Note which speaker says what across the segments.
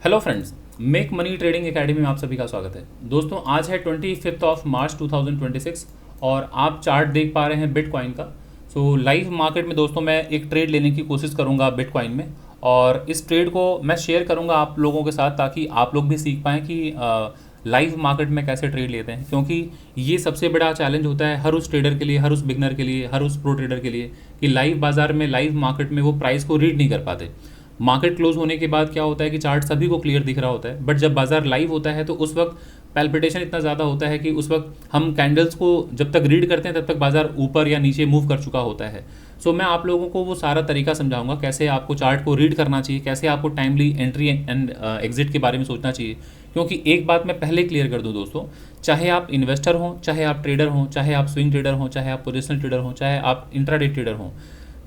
Speaker 1: Hello friends, make money trading academy में आप सभी का स्वागत है। दोस्तों आज है 25 मार्च 2026 और आप चार्ट देख पा रहे हैं बिटकॉइन का। लाइव मार्केट में दोस्तों मैं एक ट्रेड लेने की कोशिश करूंगा बिटकॉइन में और इस ट्रेड को मैं शेयर करूंगा आप लोगों के साथ ताकि आप लोग भी सीख पाएँ कि लाइव मार्केट में कैसे ट्रेड लेते हैं, क्योंकि ये सबसे बड़ा चैलेंज होता है हर उस ट्रेडर के लिए, हर उस बिगनर के लिए, हर उस प्रो ट्रेडर के लिए कि लाइव बाजार में, लाइव मार्केट में वो प्राइस को रीड नहीं कर पाते। मार्केट क्लोज होने के बाद क्या होता है कि चार्ट सभी को क्लियर दिख रहा होता है, बट जब बाजार लाइव होता है तो उस वक्त पैल्पिटेशन इतना ज़्यादा होता है कि उस वक्त हम कैंडल्स को जब तक रीड करते हैं तब तक बाजार ऊपर या नीचे मूव कर चुका होता है। मैं आप लोगों को वो सारा तरीका समझाऊंगा कैसे आपको चार्ट को रीड करना चाहिए, कैसे आपको टाइमली एंट्री एंड एग्जिट के बारे में सोचना चाहिए। क्योंकि एक बात मैं पहले क्लियर कर दूं दोस्तों, चाहे आप इन्वेस्टर हों, चाहे आप ट्रेडर हों, चाहे आप स्विंग ट्रेडर हों, चाहे आप पोजिशनल ट्रेडर हों, चाहे आप इंट्राडे ट्रेडर हों,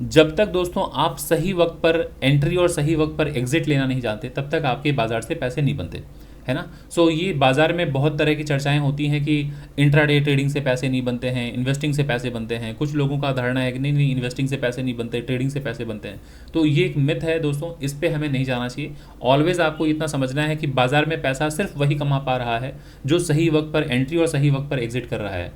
Speaker 1: जब तक दोस्तों आप सही वक्त पर एंट्री और सही वक्त पर एग्जिट लेना नहीं जानते तब तक आपके बाजार से पैसे नहीं बनते, है ना। ये बाजार में बहुत तरह की चर्चाएं होती हैं कि इंट्राडे ट्रेडिंग से पैसे नहीं बनते हैं, इन्वेस्टिंग से पैसे बनते हैं। कुछ लोगों का धारणा है कि नहीं नहीं, इन्वेस्टिंग से पैसे नहीं बनते, ट्रेडिंग से पैसे बनते हैं। तो ये एक मिथ है दोस्तों, इस पर हमें नहीं जाना चाहिए। ऑलवेज आपको इतना समझना है कि बाजार में पैसा सिर्फ वही कमा पा रहा है जो सही वक्त पर एंट्री और सही वक्त पर एग्जिट कर रहा है,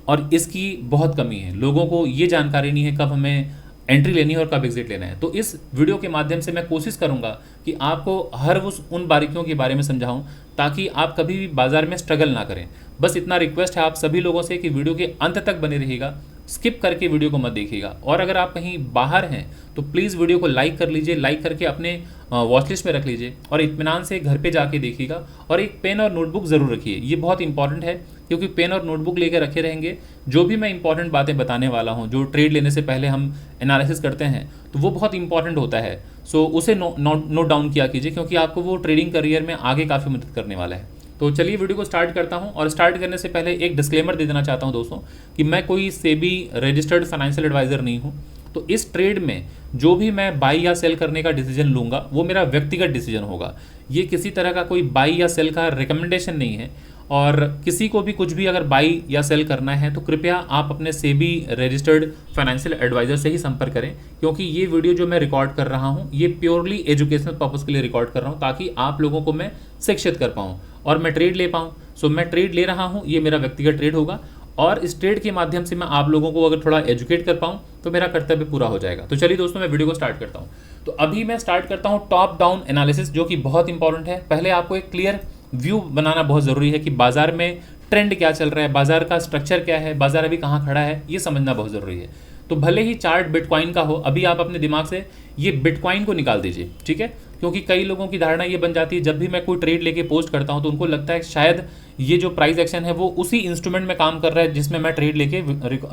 Speaker 1: और इसकी बहुत कमी है। लोगों को ये जानकारी नहीं है कब हमें एंट्री लेनी है और कब एग्जिट लेना है। तो इस वीडियो के माध्यम से मैं कोशिश करूंगा कि आपको हर उन बारीकियों के बारे में समझाऊं ताकि आप कभी भी बाजार में स्ट्रगल ना करें। बस इतना रिक्वेस्ट है आप सभी लोगों से कि वीडियो के अंत तक बने रहिएगा, स्किप करके वीडियो को मत देखिएगा। और अगर आप कहीं बाहर हैं तो प्लीज़ वीडियो को लाइक कर लीजिए, लाइक करके अपने वॉच लिस्ट में रख लीजिए और इत्मीनान से घर पे जाके देखिएगा। और एक पेन और नोटबुक ज़रूर रखिए, ये बहुत इंपॉर्टेंट है, क्योंकि पेन और नोटबुक लेकर रखे रहेंगे जो भी मैं इंपॉर्टेंट बातें बताने वाला हूँ, जो ट्रेड लेने से पहले हम एनालिसिस करते हैं तो वो बहुत इंपॉर्टेंट होता है। उसे नोट डाउन किया कीजिए, क्योंकि आपको वो ट्रेडिंग करियर में आगे काफ़ी मदद करने वाला है। तो चलिए वीडियो को स्टार्ट करता हूं। और स्टार्ट करने से पहले एक डिस्क्लेमर दे देना चाहता हूं दोस्तों कि मैं कोई सेबी रजिस्टर्ड फाइनेंशियल एडवाइज़र नहीं हूं। तो इस ट्रेड में जो भी मैं बाई या सेल करने का डिसीजन लूँगा वो मेरा व्यक्तिगत डिसीजन होगा। ये किसी तरह का कोई बाई या सेल का रिकमेंडेशन नहीं है। और किसी को भी कुछ भी अगर बाई या सेल करना है तो कृपया आप अपने सेबी रजिस्टर्ड फाइनेंशियल एडवाइज़र से ही संपर्क करें, क्योंकि ये वीडियो जो मैं रिकॉर्ड कर रहा हूँ ये प्योरली एजुकेशनल पर्पज़ के लिए रिकॉर्ड कर रहा हूँ ताकि आप लोगों को मैं शिक्षित कर पाऊँ और मैं ट्रेड ले पाऊँ। मैं ट्रेड ले रहा हूँ, ये मेरा व्यक्तिगत ट्रेड होगा और इस ट्रेड के माध्यम से मैं आप लोगों को अगर थोड़ा एजुकेट कर पाऊँ तो मेरा कर्तव्य पूरा हो जाएगा। तो चलिए दोस्तों मैं वीडियो को स्टार्ट करता हूँ। तो अभी मैं स्टार्ट करता हूँ टॉप डाउन एनालिसिस, जो कि बहुत इंपॉर्टेंट है। पहले आपको एक क्लियर व्यू बनाना बहुत ज़रूरी है कि बाजार में ट्रेंड क्या चल रहा है, बाजार का स्ट्रक्चर क्या है, बाजार अभी कहाँ खड़ा है, ये समझना बहुत ज़रूरी है। तो भले ही चार्ट बिटकॉइन का हो, अभी आप अपने दिमाग से ये बिटकॉइन को निकाल दीजिए, ठीक है। क्योंकि कई लोगों की धारणा ये बन जाती है, जब भी मैं कोई ट्रेड लेके पोस्ट करता हूँ तो उनको लगता है शायद ये जो प्राइस एक्शन है वो उसी इंस्ट्रूमेंट में काम कर रहा है जिसमें मैं ट्रेड लेके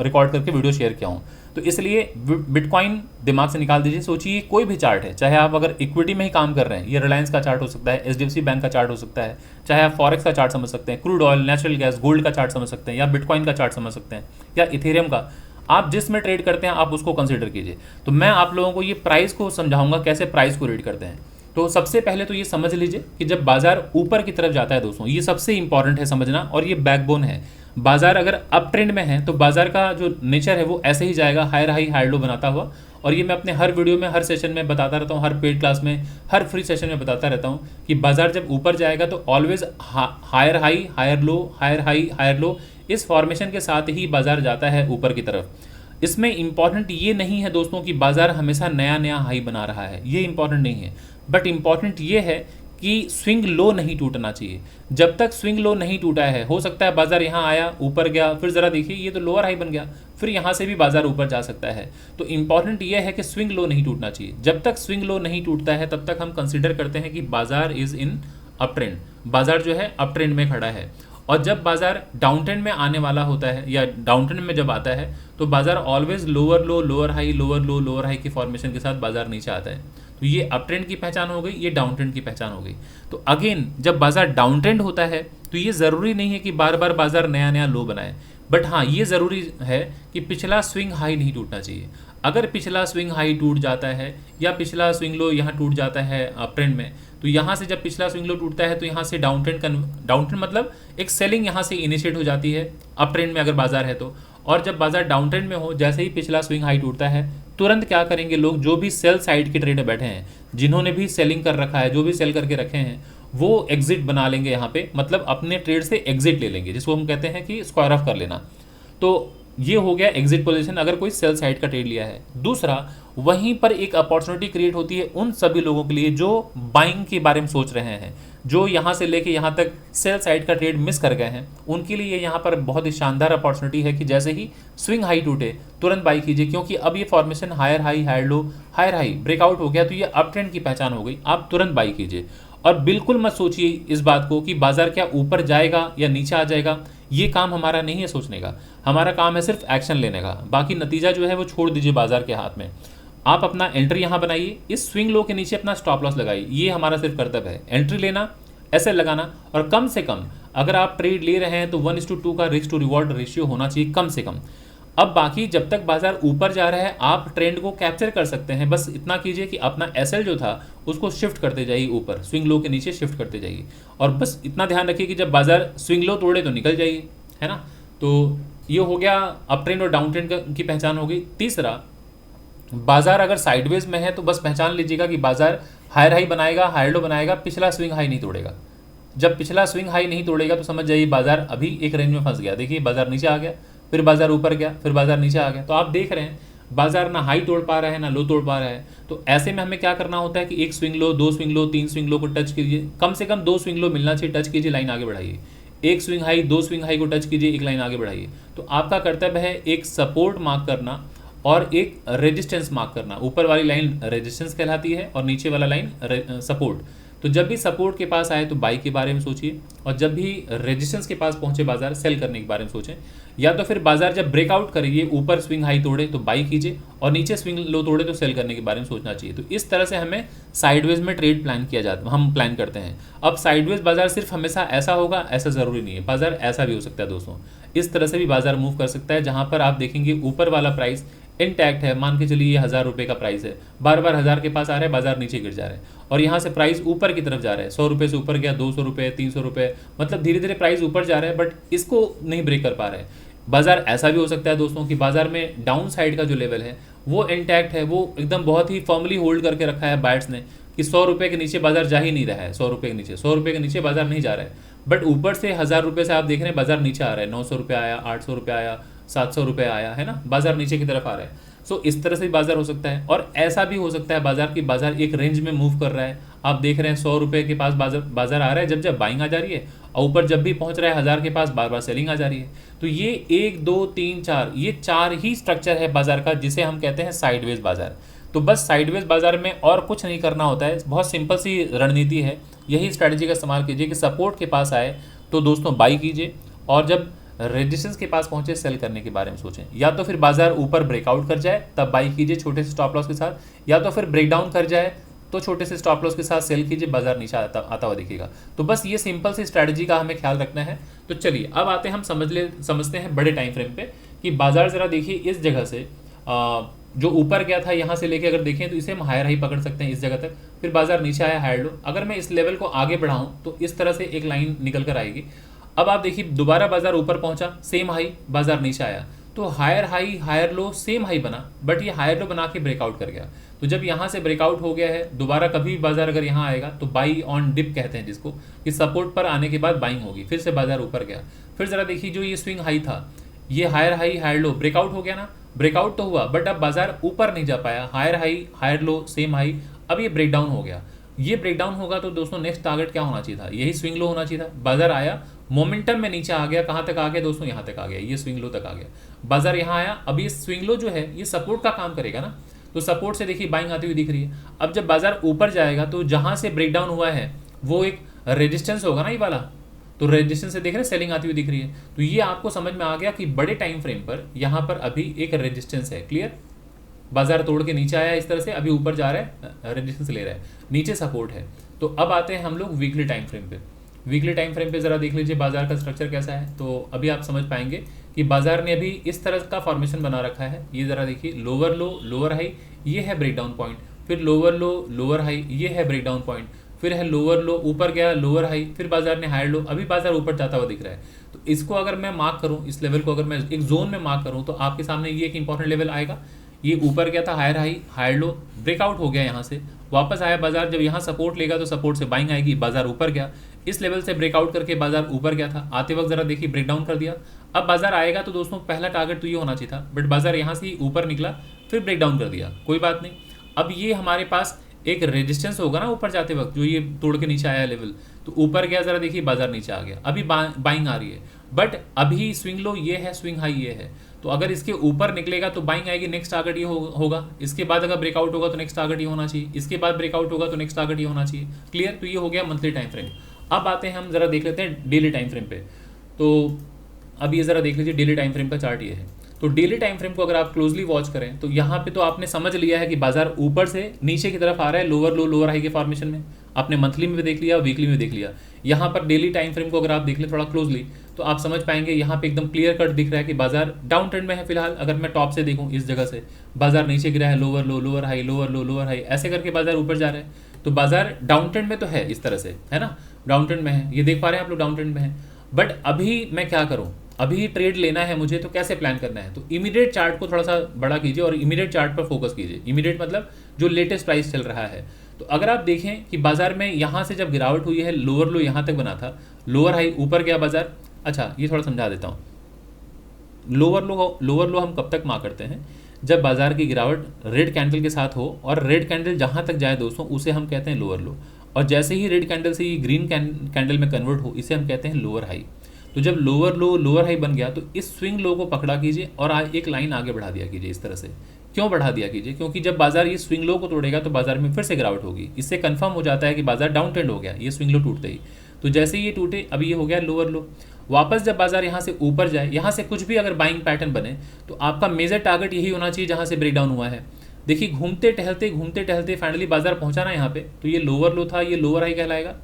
Speaker 1: रिकॉर्ड करके वीडियो शेयर किया हूँ। तो इसलिए बिटकॉइन दिमाग से निकाल दीजिए। सोचिए कोई भी चार्ट है, चाहे आप अगर इक्विटी में ही काम कर रहे हैं, ये रिलायंस का चार्ट हो सकता है, HDFC बैंक का चार्ट हो सकता है, चाहे आप फॉरेक्स का चार्ट समझ सकते हैं, crude oil, natural gas, gold का चार्ट समझ सकते हैं, या बिटकॉइन का चार्ट समझ सकते हैं, या इथेरियम का। आप जिसमें ट्रेड करते हैं आप उसको कंसिडर कीजिए। तो मैं आप लोगों को ये प्राइस को समझाऊंगा कैसे प्राइस को रीड करते हैं। तो सबसे पहले तो ये समझ लीजिए कि जब बाजार ऊपर की तरफ जाता है दोस्तों, ये सबसे इंपॉर्टेंट है समझना और ये बैकबोन है। बाजार अगर अप ट्रेंड में है तो बाजार का जो नेचर है वो ऐसे ही जाएगा, हायर हाई हायर लो बनाता हुआ। और ये मैं अपने हर वीडियो में, हर सेशन में बताता रहता हूँ, हर पेड क्लास में, हर फ्री सेशन में बताता रहता हूँ कि बाजार जब ऊपर जाएगा तो always higher high higher low, higher high higher low, इस फॉर्मेशन के साथ ही बाजार जाता है ऊपर की तरफ। इसमें इंपॉर्टेंट ये नहीं है दोस्तों कि बाजार हमेशा नया नया हाई बना रहा है, ये इंपॉर्टेंट नहीं है। बट इंपॉर्टेंट ये है कि स्विंग लो नहीं टूटना चाहिए। जब तक स्विंग लो नहीं टूटा है, हो सकता है बाजार यहाँ आया, ऊपर गया, फिर ज़रा देखिए ये तो लोअर हाई बन गया, फिर यहाँ से भी बाजार ऊपर जा सकता है। तो इंपॉर्टेंट ये है कि स्विंग लो नहीं टूटना चाहिए। जब तक स्विंग लो नहीं टूटता है तब तक हम कंसिडर करते हैं कि बाजार इज़ इन अप ट्रेंड, बाजार जो है अप ट्रेंड में खड़ा है। और जब बाजार डाउन ट्रेंड में आने वाला होता है या डाउन ट्रेंड में जब आता है तो बाजार always lower low, lower high, lower low, lower high की फॉर्मेशन के साथ बाजार नीचे आता है। तो ये अप ट्रेंड की पहचान हो गई, ये डाउन ट्रेंड की पहचान हो गई। तो अगेन जब बाजार डाउन ट्रेंड होता है तो ये ज़रूरी नहीं है कि बार बार बाजार नया नया लो बनाए, बट हाँ ये ज़रूरी है कि पिछला स्विंग हाई नहीं टूटना चाहिए। अगर पिछला स्विंग हाई टूट जाता है या पिछला स्विंग लो यहाँ टूट जाता है अप ट्रेंड में, तो यहाँ से जब पिछला स्विंग लो टूटता है तो यहाँ से डाउन ट्रेंड मतलब एक सेलिंग यहाँ से इनिशिएट हो जाती है अप ट्रेंड में अगर बाजार है तो। और जब बाजार डाउन ट्रेंड में हो, जैसे ही पिछला स्विंग हाई टूटता है, तुरंत क्या करेंगे लोग, जो भी सेल साइड के ट्रेड में बैठे हैं, जिन्होंने भी सेलिंग कर रखा है, जो भी सेल करके रखे हैं, वो एग्जिट बना लेंगे यहाँ पे, मतलब अपने ट्रेड से एग्जिट ले लेंगे, जिसको हम कहते हैं कि स्क्वायर ऑफ कर लेना। तो ये हो गया एग्जिट पोजीशन अगर कोई सेल साइड का ट्रेड लिया है। दूसरा, वहीं पर एक अपॉर्चुनिटी क्रिएट होती है उन सभी लोगों के लिए जो बाइंग के बारे में सोच रहे हैं, जो यहाँ से लेके यहाँ तक सेल साइड का ट्रेड मिस कर गए हैं, उनके लिए यहाँ पर बहुत ही शानदार अपॉर्चुनिटी है कि जैसे ही स्विंग हाई टूटे तुरंत बाई कीजिए, क्योंकि अब ये formation higher high higher low higher high breakout हो गया, तो ये अप ट्रेंड की पहचान हो गई, आप तुरंत बाई कीजिए। और बिल्कुल मत सोचिए इस बात को कि बाजार क्या ऊपर जाएगा या नीचे आ जाएगा, ये काम हमारा नहीं है सोचने का, हमारा काम है सिर्फ एक्शन लेने का। बाकी नतीजा जो है वो छोड़ दीजिए बाजार के हाथ में। आप अपना एंट्री यहाँ बनाइए, इस स्विंग लो के नीचे अपना स्टॉप लॉस लगाइए, ये हमारा सिर्फ कर्तव्य है, एंट्री लेना, ऐसे लगाना, और कम से कम अगर आप ट्रेड ले रहे हैं तो 1:2 का रिस्क टू रिवॉर्ड रेशियो होना चाहिए कम से कम। अब बाकी जब तक बाजार ऊपर जा रहा है आप ट्रेंड को कैप्चर कर सकते हैं, बस इतना कीजिए कि अपना एसएल जो था उसको शिफ्ट करते जाइए ऊपर, स्विंग लो के नीचे शिफ्ट करते जाइए, और बस इतना ध्यान रखिए कि जब बाजार स्विंग लो तोड़े तो निकल जाइए, है ना। तो ये हो गया अप ट्रेंड और डाउन ट्रेंड की पहचान हो गई। तीसरा, बाजार अगर साइडवेज में है तो बस पहचान लीजिएगा कि बाजार हायर हाई बनाएगा, हायर लो बनाएगा, पिछला स्विंग हाई नहीं तोड़ेगा। जब पिछला स्विंग हाई नहीं तोड़ेगा तो समझ जाइए बाजार अभी एक रेंज में फंस गया। देखिए बाजार नीचे आ गया, फिर बाजार ऊपर गया, फिर बाजार नीचे आ गया, तो आप देख रहे हैं बाजार ना हाई तोड़ पा रहा है ना लो तोड़ पा रहा है। तो ऐसे में हमें क्या करना होता है कि एक स्विंग लो, दो स्विंग लो, तीन स्विंग लो को टच कीजिए, कम से कम 2 स्विंग लो मिलना चाहिए, टच कीजिए, लाइन आगे बढ़ाइए। एक स्विंग हाई, 2 स्विंग हाई को टच कीजिए, एक लाइन आगे बढ़ाइए। तो आपका कर्तव्य है एक सपोर्ट मार्क करना और एक रेजिस्टेंस मार्क करना। ऊपर वाली लाइन रेजिस्टेंस कहलाती है और नीचे वाला लाइन सपोर्ट। तो जब भी सपोर्ट के पास आए तो बाई के बारे में सोचिए, और जब भी रेजिस्टेंस के पास पहुंचे बाजार सेल करने के बारे में सोचें। या तो फिर बाजार जब ब्रेकआउट करिए, ऊपर स्विंग हाई तोड़े तो बाई कीजिए, और नीचे स्विंग लो तोड़े तो सेल करने के बारे में सोचना चाहिए। तो इस तरह से हमें साइडवेज में ट्रेड प्लान किया जाता है, हम प्लान करते हैं। अब साइडवेज बाजार सिर्फ हमेशा ऐसा होगा ऐसा ज़रूरी नहीं है, बाजार ऐसा भी हो सकता है दोस्तों। इस तरह से भी बाजार मूव कर सकता है, जहाँ पर आप देखेंगे ऊपर वाला प्राइस इंटैक्ट है, मान के चलिए ये 1000 रुपये का प्राइस है, बार बार 1000 के पास आ रहा है, बाजार नीचे गिर जा रहा है, और यहाँ से प्राइस ऊपर की तरफ जा रहा है, 100 रुपये से ऊपर गया, 200 रुपये, 300 रुपये, मतलब धीरे धीरे प्राइस ऊपर जा रहा है, बट इसको नहीं ब्रेक कर पा रहा है। बाजार ऐसा भी हो सकता है दोस्तों कि बाजार में डाउन साइड का जो लेवल है वो इंटैक्ट है, वो एकदम बहुत ही फॉर्मली होल्ड करके रखा है बायर्स ने कि 100 रुपये के नीचे बाजार जा ही नहीं रहा है, 100 रुपये के नीचे, 100 रुपये के नीचे बाजार नहीं जा रहा है। बट ऊपर से 1000 रुपये से आप देख रहे हैं बाजार नीचे आ रहा है, 900 रुपये आया, 800 रुपये आया, 700 रुपये आया, है ना, बाजार नीचे की तरफ आ रहा है। सो इस तरह से भी बाजार हो सकता है, और ऐसा भी हो सकता है बाजार की बाजार एक रेंज में मूव कर रहा है। आप देख रहे हैं 100 रुपये के पास बाजार आ रहा है, जब जब बाइंग आ जा रही है, और ऊपर जब भी पहुंच रहा है 1000 के पास बार बार सेलिंग आ जा रही है। तो ये 1 2 3 4 ये 4 ही स्ट्रक्चर है बाजार का, जिसे हम कहते हैं साइडवेज बाजार। तो बस साइडवेज बाजार में और कुछ नहीं करना होता है, बहुत सिंपल सी रणनीति है, यही स्ट्रैटेजी का इस्तेमाल कीजिए कि सपोर्ट के पास आए तो दोस्तों बाई कीजिए, और जब रेजिस्टेंस के पास पहुंचे सेल करने के बारे में सोचें। या तो फिर बाजार ऊपर ब्रेकआउट कर जाए तब बाई कीजिए छोटे से स्टॉप लॉस के साथ, या तो फिर ब्रेकडाउन कर जाए तो छोटे से स्टॉप लॉस के साथ सेल कीजिए, बाजार नीचे आता हुआ दिखेगा। तो बस ये सिंपल सी स्ट्रैटेजी का हमें ख्याल रखना है। तो चलिए अब आते हैं, हम समझते हैं बड़े टाइम फ्रेम पे कि बाजार जरा देखिए इस जगह से जो ऊपर गया था यहाँ से लेके अगर देखें तो इसे हम हायर हाई पकड़ सकते हैं इस जगह तक, फिर बाजार नीचे आया हायर लो। अगर मैं इस लेवल को आगे बढ़ाऊं तो इस तरह से एक लाइन निकल कर आएगी। अब आप देखिए दोबारा बाजार ऊपर पहुंचा, सेम हाई, बाजार नीचे आया, तो higher high higher low same high बना, बट ये हायर लो बना के ब्रेकआउट कर गया। तो जब यहाँ से ब्रेकआउट हो गया है, दोबारा कभी भी बाजार अगर यहाँ आएगा तो बाई ऑन डिप कहते हैं जिसको, कि सपोर्ट पर आने के बाद बाइंग होगी, फिर से बाजार ऊपर गया। फिर जरा देखिए जो ये स्विंग हाई था, ये higher high higher low breakout हो गया ना, ब्रेकआउट तो हुआ बट अब बाजार ऊपर नहीं जा पाया, higher high higher low same high, अब ये ब्रेकडाउन हो गया। ये ब्रेकडाउन होगा तो दोस्तों नेक्स्ट टारगेट क्या होना चाहिए था, यही स्विंग लो होना चाहिए था। बाजार आया, मोमेंटम में नीचे आ गया, कहाँ तक आ गया दोस्तों, यहाँ तक आ गया, ये स्विंग लो तक आ गया। बाजार यहाँ आया, अब ये स्विंग लो जो है ये सपोर्ट का काम करेगा ना, तो सपोर्ट से देखिए बाइंग आती हुई दिख रही है। अब जब बाजार ऊपर जाएगा तो जहाँ से ब्रेकडाउन हुआ है वो एक रेजिस्टेंस होगा ना ये वाला, तो रेजिस्टेंस से देख रहे हैं सेलिंग आती हुई दिख रही है। तो ये आपको समझ में आ गया कि बड़े टाइम फ्रेम पर यहाँ पर अभी एक रेजिस्टेंस है। क्लियर, बाजार तोड़ के नीचे आया इस तरह से, अभी ऊपर जा रहा है, रेजिस्टेंस ले रहा है, नीचे सपोर्ट है। तो अब आते हैं हम लोग वीकली टाइम फ्रेम पे। वीकली टाइम फ्रेम पे जरा देख लीजिए बाजार का स्ट्रक्चर कैसा है। तो अभी आप समझ पाएंगे कि बाजार ने अभी इस तरह का फॉर्मेशन बना रखा है। ये जरा देखिए, लोअर लो लोअर हाई, ये है ब्रेकडाउन पॉइंट, फिर लोअर लो लोअर हाई, ये है ब्रेकडाउन पॉइंट, फिर है लोअर लो, ऊपर गया लोअर हाई, फिर बाजार ने हायर लो, अभी बाजार ऊपर जाता हुआ दिख रहा है। तो इसको अगर मैं मार्क करूँ, इस लेवल को अगर मैं एक जोन में मार्क करूँ, तो आपके सामने ये एक इंपॉर्टेंट लेवल आएगा। ये ऊपर गया था, higher high higher low, breakout हो गया, यहाँ से वापस आया बाजार, जब यहाँ सपोर्ट लेगा तो सपोर्ट से बाइंग आएगी, बाजार ऊपर गया, इस लेवल से ब्रेकआउट करके बाजार ऊपर गया था, आते वक्त जरा देखिए ब्रेकडाउन कर दिया। अब बाजार आएगा तो दोस्तों पहला टारगेट तो ये होना चाहिए था, बट बाजार यहाँ से ऊपर निकला, फिर ब्रेकडाउन कर दिया, कोई बात नहीं। अब ये हमारे पास एक रेजिस्टेंस होगा ना ऊपर जाते वक्त, जो ये तोड़ के नीचे आया लेवल, तो ऊपर गया, जरा देखिए बाजार नीचे आ गया, अभी बाइंग आ रही है, बट अभी स्विंग लो ये है, स्विंग हाई ये है, तो अगर इसके ऊपर निकलेगा तो बाइंग आएगी, नेक्स्ट टारगेट ये होगा, इसके बाद अगर ब्रेकआउट होगा तो नेक्स्ट टारगेट ये होना चाहिए, इसके बाद ब्रेकआउट होगा तो नेक्स्ट टारगेट ये होना चाहिए। क्लियर? तो ये हो गया मंथली टाइम फ्रेम। अब आते हैं हम जरा देख लेते हैं डेली टाइम फ्रेम पे। तो अब ये जरा देख लीजिए डेली टाइम फ्रेम का चार्ट ये है। तो डेली टाइम फ्रेम को अगर आप क्लोजली वॉच करें तो यहाँ पे तो आपने समझ लिया है कि बाजार ऊपर से नीचे की तरफ आ रहा है, लोअर लो लोअर हाई के फॉर्मेशन में। आपने मंथली में भी देख लिया, वीकली में देख लिया। यहाँ पर डेली टाइम फ्रेम को अगर आप देख लें थोड़ा क्लोजली तो आप समझ पाएंगे, यहाँ पे एकदम क्लियर कट दिख रहा है कि बाजार डाउन ट्रेंड में है फिलहाल। अगर मैं टॉप से देखूँ, इस जगह से बाजार नीचे गिरा है, lower low lower high, lower low lower high, ऐसे करके बाजार ऊपर जा रहा है, तो बाजार डाउन ट्रेंड में तो है, इस तरह से है ना, डाउन ट्रेंड में है, ये देख पा रहे हैं आप लोग, डाउन ट्रेंड में है। बट अभी मैं क्या करूँ, अभी ट्रेड लेना है मुझे, तो कैसे प्लान करना है? तो इमीडिएट चार्ट को थोड़ा सा बड़ा कीजिए और इमीडिएट चार्ट पर फोकस कीजिए। इमीडिएट मतलब जो लेटेस्ट प्राइस चल रहा है। तो अगर आप देखें कि बाजार में यहाँ से जब गिरावट हुई है, लोअर लो यहाँ तक बना था, लोअर हाई ऊपर गया बाजार। अच्छा, ये थोड़ा समझा देता हूँ। लोअर लो हम कब तक मार्क करते हैं? जब बाजार की गिरावट रेड कैंडल के साथ हो, और रेड कैंडल जहाँ तक जाए दोस्तों उसे हम कहते हैं लोअर लो, और जैसे ही रेड कैंडल से ये ग्रीन कैंडल में कन्वर्ट हो, इसे हम कहते हैं लोअर हाई। तो जब लोअर लो लोअर हाई बन गया तो इस स्विंग लो को पकड़ा कीजिए और आज एक लाइन आगे बढ़ा दिया कीजिए, इस तरह से। क्यों बढ़ा दिया कीजिए? क्योंकि जब बाजार ये स्विंग लो को तोड़ेगा तो बाजार में फिर से गिरावट होगी, इससे कंफर्म हो जाता है कि बाजार डाउन ट्रेंड हो गया ये स्विंग लो टूटते ही। तो जैसे ये टूटे, अभी ये हो गया लोअर लो, वापस जब बाजार यहाँ से ऊपर जाए, यहाँ से कुछ भी अगर बाइंग पैटर्न बने तो आपका मेजर टारगेट यही होना चाहिए जहाँ से ब्रेकडाउन हुआ है। देखिए घूमते टहलते फाइनली बाजार पहुंचा ना यहाँ पे, तो ये लोअर लो था, ये लोअर हाई कहलाएगा।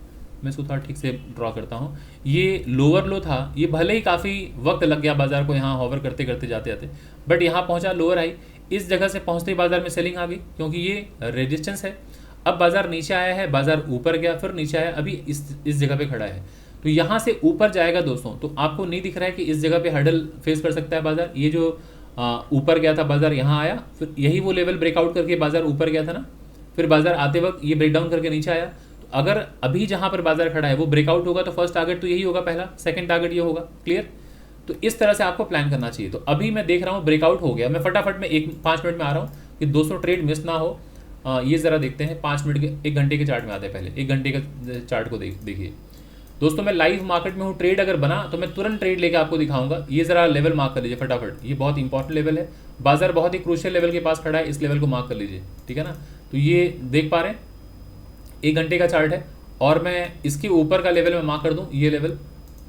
Speaker 1: मैं इसको थोड़ा ठीक से ड्रॉ करता हूँ। ये लोअर लो था, ये भले ही काफ़ी वक्त लग गया बाजार को यहाँ हॉवर करते करते जाते जाते, बट यहाँ पहुँचा लोअर हाई। इस जगह से पहुँचते ही बाजार में सेलिंग आ गई, क्योंकि ये रेजिस्टेंस है। अब बाजार नीचे आया है, बाजार ऊपर गया, फिर नीचे आया, अभी इस जगह पे खड़ा है। तो यहाँ से ऊपर जाएगा दोस्तों, तो आपको नहीं दिख रहा है कि इस जगह पे हर्डल फेस कर सकता है बाजार। ये जो ऊपर गया था बाजार, यहाँ आया, फिर यही वो लेवल ब्रेकआउट करके बाजार ऊपर गया था ना, फिर बाजार आते वक्त ये ब्रेकडाउन करके नीचे आया। तो अगर अभी जहाँ पर बाजार खड़ा है वो ब्रेकआउट होगा तो फर्स्ट टारगेट तो यही होगा, पहला, सेकंड टारगेट ये होगा। क्लियर? तो इस तरह से आपको प्लान करना चाहिए। तो अभी मैं देख रहा हूँ ब्रेकआउट हो गया, मैं फटाफट में 5 मिनट में आ रहा हूँ कि दोस्तों ट्रेड मिस ना हो। ये ज़रा देखते हैं 5 मिनट के, 1 घंटे के चार्ट में आते हैं। पहले 1 घंटे का चार्ट को देखिए दोस्तों। मैं लाइव मार्केट में हूँ, ट्रेड अगर बना तो मैं तुरंत ट्रेड लेके आपको दिखाऊंगा। ये ज़रा लेवल मार्क कर लीजिए फटाफट, ये बहुत इंपॉर्टेंट लेवल है। बाजार बहुत ही क्रूशियल लेवल के पास खड़ा है, इस लेवल को मार्क कर लीजिए, ठीक है ना। तो ये देख पा रहे हैं 1 घंटे का चार्ट है, और मैं इसके ऊपर का लेवल में मार्क कर दूँ। ये लेवल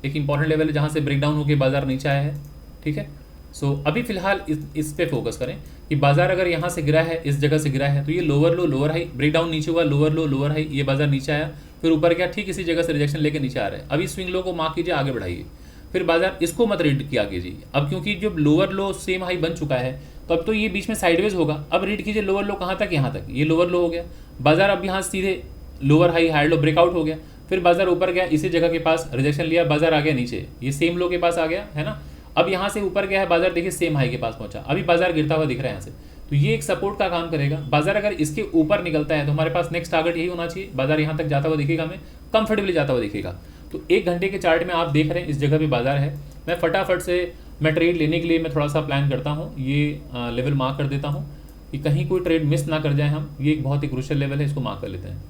Speaker 1: एक इंपॉर्टेंट लेवल है जहाँ से ब्रेकडाउन होकर बाजार नीचे आया है, ठीक है। सो अभी फिलहाल इस पे फोकस करें कि बाजार अगर यहाँ से गिरा है, इस जगह से गिरा है, तो ये lower low lower high, breakdown नीचे हुआ, लोअर लो लोअर हाई, ये बाजार नीचे आया, फिर ऊपर गया, ठीक इसी जगह से रिजेक्शन लेके नीचे आ रहा है। अभी स्विंग लो को मार्क कीजिए, आगे बढ़ाइए, फिर बाजार इसको मत रीड किया कीजिए। अब क्योंकि जब लोअर लो सेम हाई बन चुका है तो अब तो ये बीच में साइडवेज होगा। अब रीड कीजिए लोअर लो कहाँ तक, यहाँ तक, ये लोअर लो हो गया। बाजार अब यहाँ सीधे lower high higher low breakout हो गया, फिर बाजार ऊपर गया, इसी जगह के पास रिजेक्शन लिया, बाजार आ गया नीचे, ये सेम लो के पास आ गया है ना। अब यहाँ से ऊपर गया है बाजार, देखिए सेम हाई के पास पहुंचा, अभी बाजार गिरता हुआ दिख रहा है यहाँ से, तो ये एक सपोर्ट का काम करेगा। बाजार अगर इसके ऊपर निकलता है तो हमारे पास नेक्स्ट टारगेट यही होना चाहिए, बाजार यहाँ तक जाता हुआ दिखेगा, हमें कंफर्टेबली जाता हुआ दिखेगा। तो 1 घंटे के चार्ट में आप देख रहे हैं इस जगह पे बाजार है। मैं फटाफट से मैं ट्रेड लेने के लिए मैं थोड़ा सा प्लान करता हूँ, ये लेवल मार्क कर देता हूँ कि कहीं कोई ट्रेड मिस ना कर जाए हम। ये एक बहुत ही क्रूशियल लेवल है, इसको मार्क कर लेते हैं।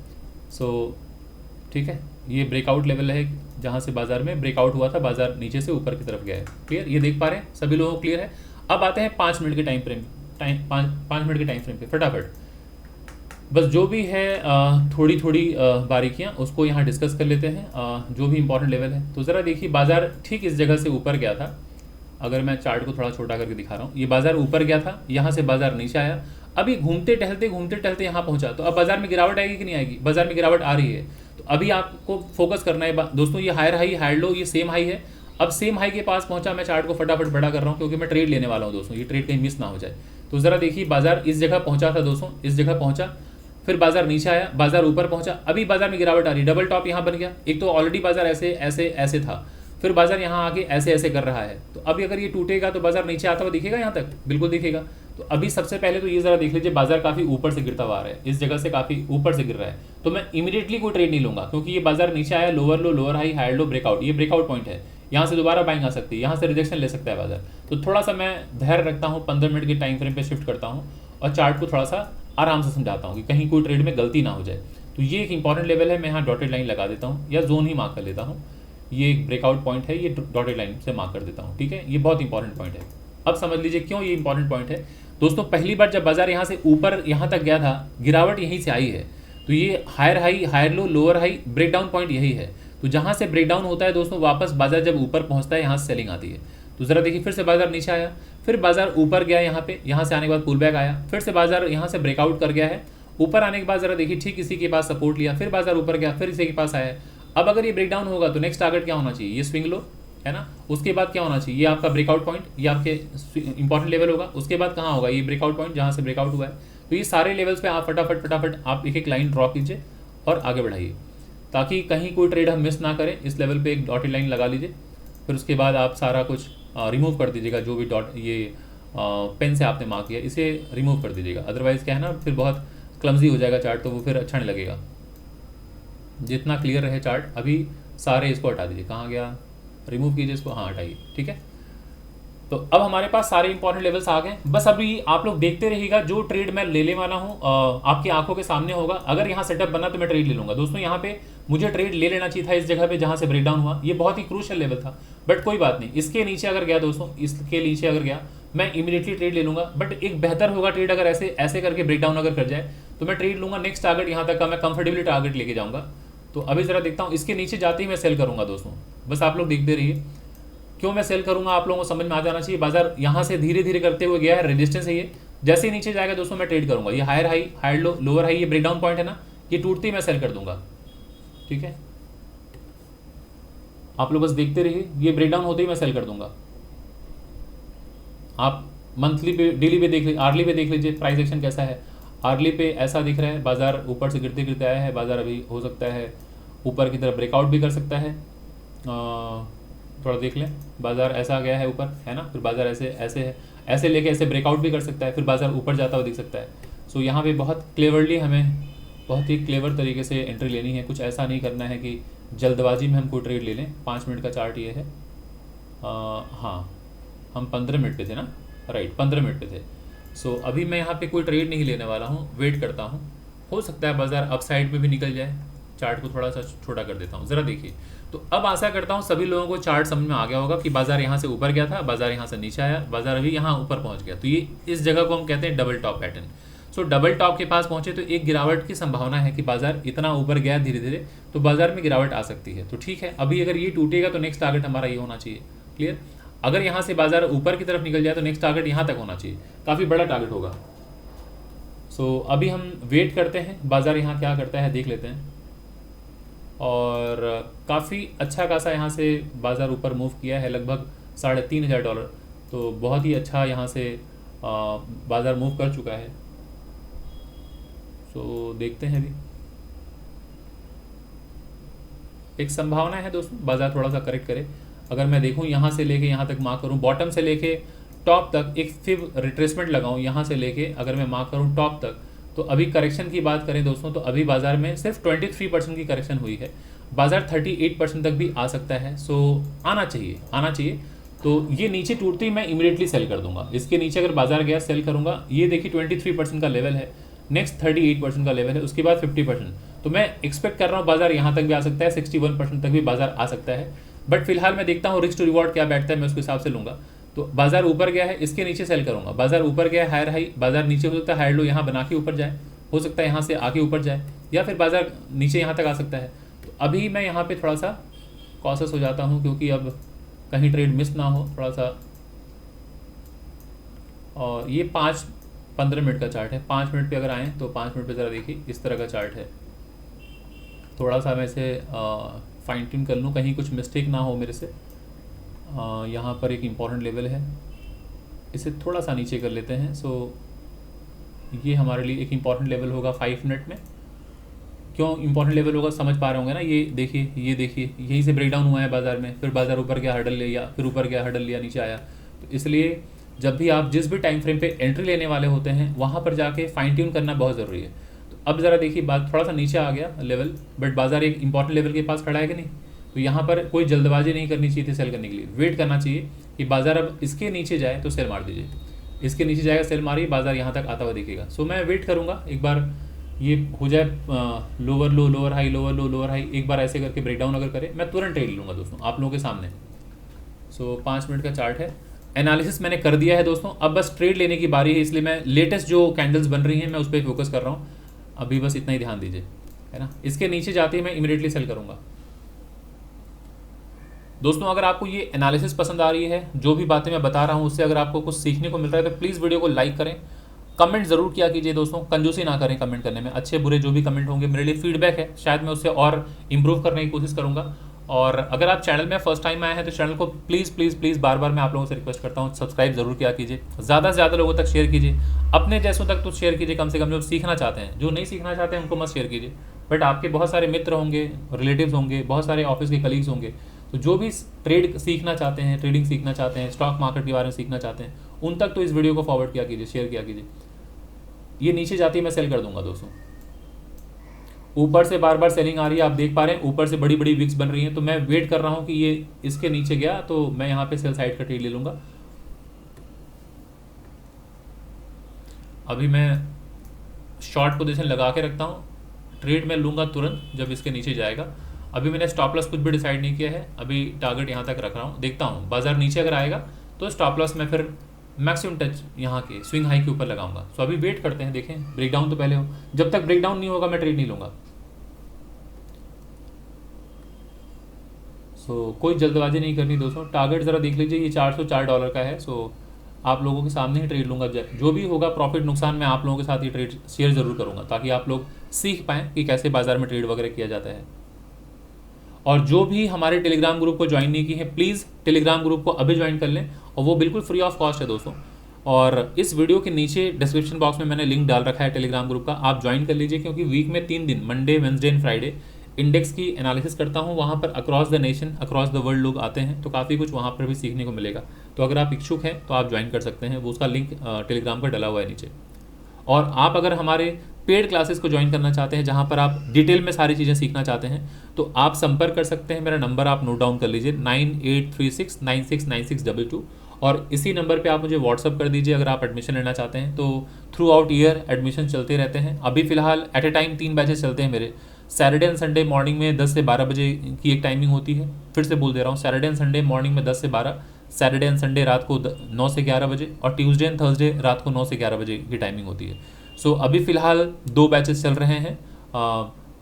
Speaker 1: सो ठीक है, ये ब्रेकआउट लेवल है जहाँ से बाजार में ब्रेकआउट हुआ था, बाजार नीचे से ऊपर की तरफ गया है। क्लियर? ये देख पा रहे हैं सभी लोगों को, क्लियर है। अब आते हैं 5 मिनट के टाइम फ्रेम, 5 मिनट के टाइम फ्रेम पे फटाफट बस जो भी है थोड़ी थोड़ी बारीकियाँ उसको यहाँ डिस्कस कर लेते हैं, जो भी इंपॉर्टेंट लेवल है। तो ज़रा देखिए बाजार ठीक इस जगह से ऊपर गया था। अगर मैं चार्ट को थोड़ा छोटा करके दिखा रहा हूँ, ये बाजार ऊपर गया था, यहाँ से बाजार नीचे आया, अभी घूमते टहलते यहाँ पहुँचा। तो अब बाजार में गिरावट आएगी कि नहीं आएगी? बाजार में गिरावट आ रही है। तो अभी आपको फोकस करना है दोस्तों, ये हायर हाई हायर लो, ये सेम हाई है। अब सेम हाई के पास पहुंचा, मैं चार्ट को फटाफट बड़ा कर रहा हूँ क्योंकि मैं ट्रेड लेने वाला हूँ दोस्तों, ये ट्रेड कहीं मिस ना हो जाए। तो ज़रा देखिए बाजार इस जगह पहुंचा था दोस्तों, इस जगह पहुंचा, फिर बाजार नीचे आया, बाजार ऊपर पहुंचा, अभी बाजार में गिरावट आ रही है, डबल टॉप यहाँ बन गया। एक तो ऑलरेडी बाजार ऐसे था, फिर बाजार यहाँ आके ऐसे ऐसे कर रहा है, तो अभी अगर ये टूटेगा तो बाजार नीचे आता हुआ दिखेगा, यहाँ तक बिल्कुल दिखेगा। तो अभी सबसे पहले तो ये जरा देख लीजिए, बाजार काफी ऊपर से गिरता हुआ आ रहा है, इस जगह से काफी ऊपर से गिर रहा है, तो मैं इमीडिएटली कोई ट्रेड नहीं लूंगा, क्योंकि ये बाजार नीचे आया, lower low, lower high, higher low, breakout, ये ब्रेकआउट पॉइंट है, यहाँ से दोबारा बाइंग आ सकती है, यहाँ से रिजेक्शन ले सकता है बाजार। तो थोड़ा सा मैं धैर्य रखता हूँ, 15 मिनट के टाइम फ्रेम पे शिफ्ट करता हूँ और चार्ट को थोड़ा सा आराम से समझाता हूँ कि कहीं कोई ट्रेड में गलती ना हो जाए। तो ये एक इंपॉर्टेंट लेवल है, मैं यहाँ डॉटेड लाइन लगा देता हूँ या जोन ही मार्क कर लेता हूँ। ये एक ब्रेकआउट पॉइंट है, ये डॉटेड लाइन से मार्क कर देता हूँ, ठीक है। ये बहुत इंपॉर्टेंट पॉइंट है। अब समझ लीजिए क्यों ये इंपॉर्टेंट पॉइंट है दोस्तों। पहली बार जब बाजार यहाँ से ऊपर यहाँ तक गया था, गिरावट यहीं से आई है, तो ये higher high, higher low, lower high, breakdown point यही है। तो जहाँ से ब्रेकडाउन होता है दोस्तों, वापस बाजार जब ऊपर पहुँचता है, यहाँ से सेलिंग आती है। तो जरा देखिए, फिर से बाजार नीचे आया, फिर बाजार ऊपर गया यहाँ पे, यहाँ से आने के बाद पुल बैक आया, फिर से बाजार यहाँ से ब्रेकआउट कर गया है, ऊपर आने के बाद जरा देखिए ठीक इसी के पास सपोर्ट लिया, फिर बाजार ऊपर गया, फिर इसी के पास आया। अब अगर ये ब्रेकडाउन होगा तो नेक्स्ट टारगेट क्या होना चाहिए, ये स्विंग लो है ना, उसके बाद क्या होना चाहिए, ये आपका ब्रेकआउट पॉइंट, ये आपके इंपॉर्टेंट लेवल होगा। उसके बाद कहाँ होगा, ये ब्रेकआउट पॉइंट जहाँ से ब्रेकआउट हुआ है। तो ये सारे लेवल्स पे आप फटाफट आप एक एक लाइन ड्रॉ कीजिए और आगे बढ़ाइए, ताकि कहीं कोई ट्रेड हम मिस ना करें। इस लेवल पे एक डॉटेड लाइन लगा लीजिए, फिर उसके बाद आप सारा कुछ रिमूव कर दीजिएगा, जो भी डॉट ये पेन से आपने मार्क किया इसे रिमूव कर दीजिएगा। अदरवाइज क्या है ना, फिर बहुत क्लमजी हो जाएगा चार्ट, तो वो फिर अच्छा नहीं लगेगा। जितना क्लियर रहे चार्ट, अभी सारे इसको हटा दीजिए, कहाँ गया, रिमूव कीजिए इसको, हाँ हटाइए, ठीक है। तो अब हमारे पास सारे इंपॉर्टेंट लेवल्स आ गए। बस अभी आप लोग देखते रहिएगा, जो ट्रेड मैं लेने वाला हूँ आपकी आंखों के सामने होगा। अगर यहाँ सेटअप बना तो मैं ट्रेड ले लूंगा दोस्तों। यहाँ पे मुझे ट्रेड ले लेना चाहिए था इस जगह पे जहाँ से ब्रेकडाउन हुआ, ये बहुत ही क्रूशियल लेवल था, बट कोई बात नहीं। इसके नीचे अगर गया दोस्तों, इसके नीचे अगर गया, मैं इमीडिएटली ट्रेड ले लूंगा। बट एक बेहतर होगा ट्रेड, अगर ऐसे ऐसे करके ब्रेकडाउन अगर कर जाए तो मैं ट्रेड लूंगा। नेक्स्ट टारगेट यहाँ तक का मैं कंफर्टेबली टारगेट लेके जाऊंगा। तो अभी जरा देखता हूँ, इसके नीचे जाते ही मैं सेल करूंगा दोस्तों। बस आप लोग देखते रहिए, क्यों मैं सेल करूंगा आप लोगों को समझ में आ जाना चाहिए। बाजार यहाँ से धीरे धीरे करते हुए गया है, रेजिस्टेंस है ये, जैसे ही नीचे जाएगा दोस्तों मैं ट्रेड करूंगा। ये higher high, higher low, lower high, ये ब्रेकडाउन पॉइंट है ना, ये टूटते ही मैं सेल कर दूंगा, ठीक है। आप लोग बस देखते रहिए, ये ब्रेकडाउन होते ही मैं सेल कर दूंगा। आप मंथली पे, डेली पे देख लीजिए, आर्ली पे देख लीजिए प्राइस एक्शन कैसा है। आर्ली पे ऐसा दिख रहा है, बाजार ऊपर से गिरते गिरते आया है। बाजार अभी हो सकता है ऊपर की तरफ ब्रेकआउट भी कर सकता है, थोड़ा देख लें। बाजार ऐसा गया है ऊपर, है ना, फिर बाजार ऐसे ऐसे है, ऐसे लेके ऐसे ब्रेकआउट भी कर सकता है, फिर बाजार ऊपर जाता हुआ दिख सकता है। सो यहाँ पे बहुत क्लेवरली, हमें बहुत ही क्लेवर तरीके से एंट्री लेनी है। कुछ ऐसा नहीं करना है कि जल्दबाजी में हम कोई ट्रेड ले लें। 5 मिनट का चार्ट ये है। हाँ, हम 15 मिनट पे थे ना, राइट, 15 मिनट पे थे। सो अभी मैं यहाँ पे कोई ट्रेड नहीं लेने वाला हूँ, वेट करता हूँ। हो सकता है बाजार अप साइड में भी निकल जाए। चार्ट को थोड़ा सा छोटा कर देता हूँ, ज़रा देखिए। तो अब आशा करता हूँ सभी लोगों को चार्ट समझ में आ गया होगा कि बाजार यहाँ से ऊपर गया था, बाजार यहाँ से नीचे आया, बाजार अभी यहाँ ऊपर पहुँच गया। तो ये इस जगह को हम कहते हैं डबल टॉप पैटर्न। सो डबल टॉप के पास पहुंचे तो एक गिरावट की संभावना है कि बाजार इतना ऊपर गया धीरे धीरे, तो बाजार में गिरावट आ सकती है। तो ठीक है, अभी अगर ये टूटेगा तो नेक्स्ट टारगेट हमारा ये होना चाहिए, क्लियर। अगर यहाँ से बाजार ऊपर की तरफ निकल जाए तो नेक्स्ट टारगेट यहाँ तक होना चाहिए, काफ़ी बड़ा टारगेट होगा। सो अभी हम वेट करते हैं, बाजार यहाँ क्या करता है देख लेते हैं। और काफ़ी अच्छा खासा यहाँ से बाजार ऊपर मूव किया है, लगभग $3,500। तो बहुत ही अच्छा यहाँ से बाजार मूव कर चुका है। सो देखते हैं, अभी एक संभावना है दोस्तों बाजार थोड़ा सा करेक्ट करे। अगर मैं देखूं यहाँ से लेके यहाँ तक मार्क करूं, बॉटम से लेके टॉप तक एक फिर रिट्रेसमेंट लगाऊं, यहाँ से लेके अगर मैं मार्क करूं टॉप तक, तो अभी करेक्शन की बात करें दोस्तों तो अभी बाजार में सिर्फ 23% की करेक्शन हुई है। बाजार 38% तक भी आ सकता है। सो आना चाहिए। तो ये नीचे टूटते ही मैं इमीडिएटली सेल कर दूंगा। इसके नीचे अगर बाजार गया सेल करूंगा। ये देखिए 23% का लेवल है, नेक्स्ट 38% का लेवल है, उसके बाद 50%। तो मैं एक्सपेक्ट कर रहा हूँ बाजार यहाँ तक भी आ सकता है, 61% तक भी बाजार आ सकता है। बट फिलहाल मैं देखता हूँ रिस्क टू रिवॉर्ड क्या बैठता है, मैं उसके हिसाब से लूँगा। तो बाजार ऊपर गया है, इसके नीचे सेल करूँगा। बाजार ऊपर गया है हायर हाई, बाजार नीचे हो सकता है हायर लो यहाँ बना के ऊपर जाए, हो सकता है यहाँ से आके ऊपर जाए, या फिर बाजार नीचे यहाँ तक आ सकता है। तो अभी मैं यहाँ पे थोड़ा सा कॉशियस हो जाता हूँ, क्योंकि अब कहीं ट्रेड मिस ना हो थोड़ा सा। और ये 15 मिनट का चार्ट है। 5 मिनट पे अगर आएँ तो 5 मिनट पे ज़रा देखिए, इस तरह का चार्ट है। थोड़ा सा मैं इसे फाइन ट्यून कर लूँ, कहीं कुछ मिस्टेक ना हो मेरे से। यहाँ पर एक इम्पॉर्टेंट लेवल है, इसे थोड़ा सा नीचे कर लेते हैं। सो ये हमारे लिए एक इम्पॉर्टेंट लेवल होगा 5 मिनट में। क्यों इंपॉर्टेंट लेवल होगा समझ पा रहे होंगे ना। ये देखिए यहीं से ब्रेकडाउन हुआ है बाजार में, फिर बाजार ऊपर गया हर्डल लिया, फिर ऊपर गया हर्डल लिया, नीचे आया। तो इसलिए जब भी आप जिस भी टाइम फ्रेम पे एंट्री लेने वाले होते हैं वहाँ पर जाके फाइन ट्यून करना बहुत ज़रूरी है। तो अब ज़रा देखिए बात थोड़ा सा नीचे आ गया लेवल, बट बाजार एक इंपॉर्टेंट लेवल के पास खड़ा है कि नहीं। तो यहाँ पर कोई जल्दबाजी नहीं करनी चाहिए थी सेल करने के लिए, वेट करना चाहिए कि बाजार अब इसके नीचे जाए तो सेल मार दीजिए, इसके नीचे जाएगा सेल मारिए, बाजार यहाँ तक आता हुआ दिखेगा। सो मैं वेट करूँगा एक बार ये हो जाए lower low lower high, lower low lower high, एक बार ऐसे करके ब्रेकडाउन अगर करे मैं तुरंत ट्रेड लूँगा दोस्तों आप लोगों के सामने। सो 5 मिनट का चार्ट है, एनालिसिस मैंने कर दिया है दोस्तों, अब बस ट्रेड लेने की बारी है। इसलिए मैं लेटेस्ट जो कैंडल्स बन रही हैं मैं उस पर फोकस कर रहा हूँ, अभी बस इतना ही ध्यान दीजिए, है ना। इसके नीचे जाते ही मैं इमीडिएटली सेल करूँगा। दोस्तों अगर आपको ये एनालिसिस पसंद आ रही है, जो भी बातें मैं बता रहा हूँ उससे अगर आपको कुछ सीखने को मिल रहा है तो प्लीज़ वीडियो को लाइक करें, कमेंट ज़रूर किया कीजिए दोस्तों, कंजूसी ना करें कमेंट करने में। अच्छे बुरे जो भी कमेंट होंगे मेरे लिए फीडबैक है, शायद मैं उससे और इम्प्रूव करने की कोशिश करूँगा। और अगर आप चैनल में फर्स्ट टाइम आए हैं तो चैनल को प्लीज़ प्लीज़ प्लीज़ बार बार मैं आप लोगों से रिक्वेस्ट करता हूँ सब्सक्राइब जरूर किया कीजिए, ज़्यादा से ज़्यादा लोगों तक शेयर कीजिए, अपने जैसों तक तो शेयर कीजिए कम से कम, जो सीखना चाहते हैं। जो नहीं सीखना चाहते हैं उनको मत शेयर कीजिए, बट आपके बहुत सारे मित्र होंगे, रिलेटिव्स होंगे, बहुत सारे ऑफिस के कलीग्स होंगे, तो जो भी ट्रेड सीखना चाहते हैं, ट्रेडिंग सीखना चाहते हैं, स्टॉक मार्केट के बारे में सीखना चाहते हैं, उन तक तो इस वीडियो को फॉरवर्ड किया कीजिए, शेयर किया कीजिए। ये नीचे जाती है मैं सेल कर दूंगा दोस्तों। ऊपर से बार बार सेलिंग आ रही है, आप देख पा रहे हैं ऊपर से बड़ी बड़ी विक्स बन रही हैं, तो मैं वेट कर रहा हूं कि ये इसके नीचे गया तो मैं यहां पे सेल साइड का ट्रेड ले लूंगा। अभी मैं शॉर्ट पोजीशन लगा के रखता हूं, ट्रेड में लूंगा तुरंत जब इसके नीचे जाएगा। अभी मैंने स्टॉप लॉस कुछ भी डिसाइड नहीं किया है, अभी टारगेट यहाँ तक रख रहा हूँ, देखता हूँ बाजार नीचे अगर आएगा तो स्टॉप लॉस मैं फिर मैक्सिमम टच यहाँ के स्विंग हाई के ऊपर लगाऊंगा। सो अभी वेट करते हैं, देखें ब्रेकडाउन तो पहले हो, जब तक ब्रेकडाउन नहीं होगा मैं ट्रेड नहीं लूंगा। सो कोई जल्दबाजी नहीं करनी दोस्तों। टारगेट ज़रा देख लीजिए, ये $404 का है। सो आप लोगों के सामने ही ट्रेड लूंगा, जो भी होगा प्रॉफिट नुकसान मैं आप लोगों के साथ ये ट्रेड शेयर ज़रूर करूँगा, ताकि आप लोग सीख पाएँ कि कैसे बाजार में ट्रेड वगैरह किया जाता है। और जो भी हमारे टेलीग्राम ग्रुप को ज्वाइन नहीं की है प्लीज़ टेलीग्राम ग्रुप को अभी ज्वाइन कर लें, और वो बिल्कुल फ्री ऑफ कॉस्ट है दोस्तों। और इस वीडियो के नीचे डिस्क्रिप्शन बॉक्स में मैंने लिंक डाल रखा है टेलीग्राम ग्रुप का, आप ज्वाइन कर लीजिए, क्योंकि वीक में 3 दिन Monday Wednesday and Friday index की एनालिसिस करता हूँ। वहाँ पर across the nation across the world लोग आते हैं, तो काफ़ी कुछ वहाँ पर भी सीखने को मिलेगा। तो अगर आप इच्छुक हैं तो आप ज्वाइन कर सकते हैं, वो उसका लिंक टेलीग्राम पर डला हुआ है नीचे। और आप अगर हमारे पेड क्लासेस को ज्वाइन करना चाहते हैं जहां पर आप डिटेल में सारी चीज़ें सीखना चाहते हैं, तो आप संपर्क कर सकते हैं। मेरा नंबर आप नोट डाउन कर लीजिए 9836969622, और इसी नंबर पे आप मुझे व्हाट्सअप कर दीजिए अगर आप एडमिशन लेना चाहते हैं। तो थ्रू आउट ईयर एडमिशन चलते रहते हैं। अभी फ़िलहाल एट ए टाइम 3 बैचेस चलते हैं मेरे। सैटरडे एंड संडे मॉर्निंग में 10 से 12 बजे की एक टाइमिंग होती है, फिर से बोल दे रहा हूँ, सैटरडे एंड संडे मॉर्निंग में 10 से 12, सैटरडे एंड संडे रात को 9 से 11 बजे, और ट्यूसडे एंड थर्सडे रात को 9 से 11 बजे की टाइमिंग होती है। सो अभी फ़िलहाल 2 बैचेस चल रहे हैं,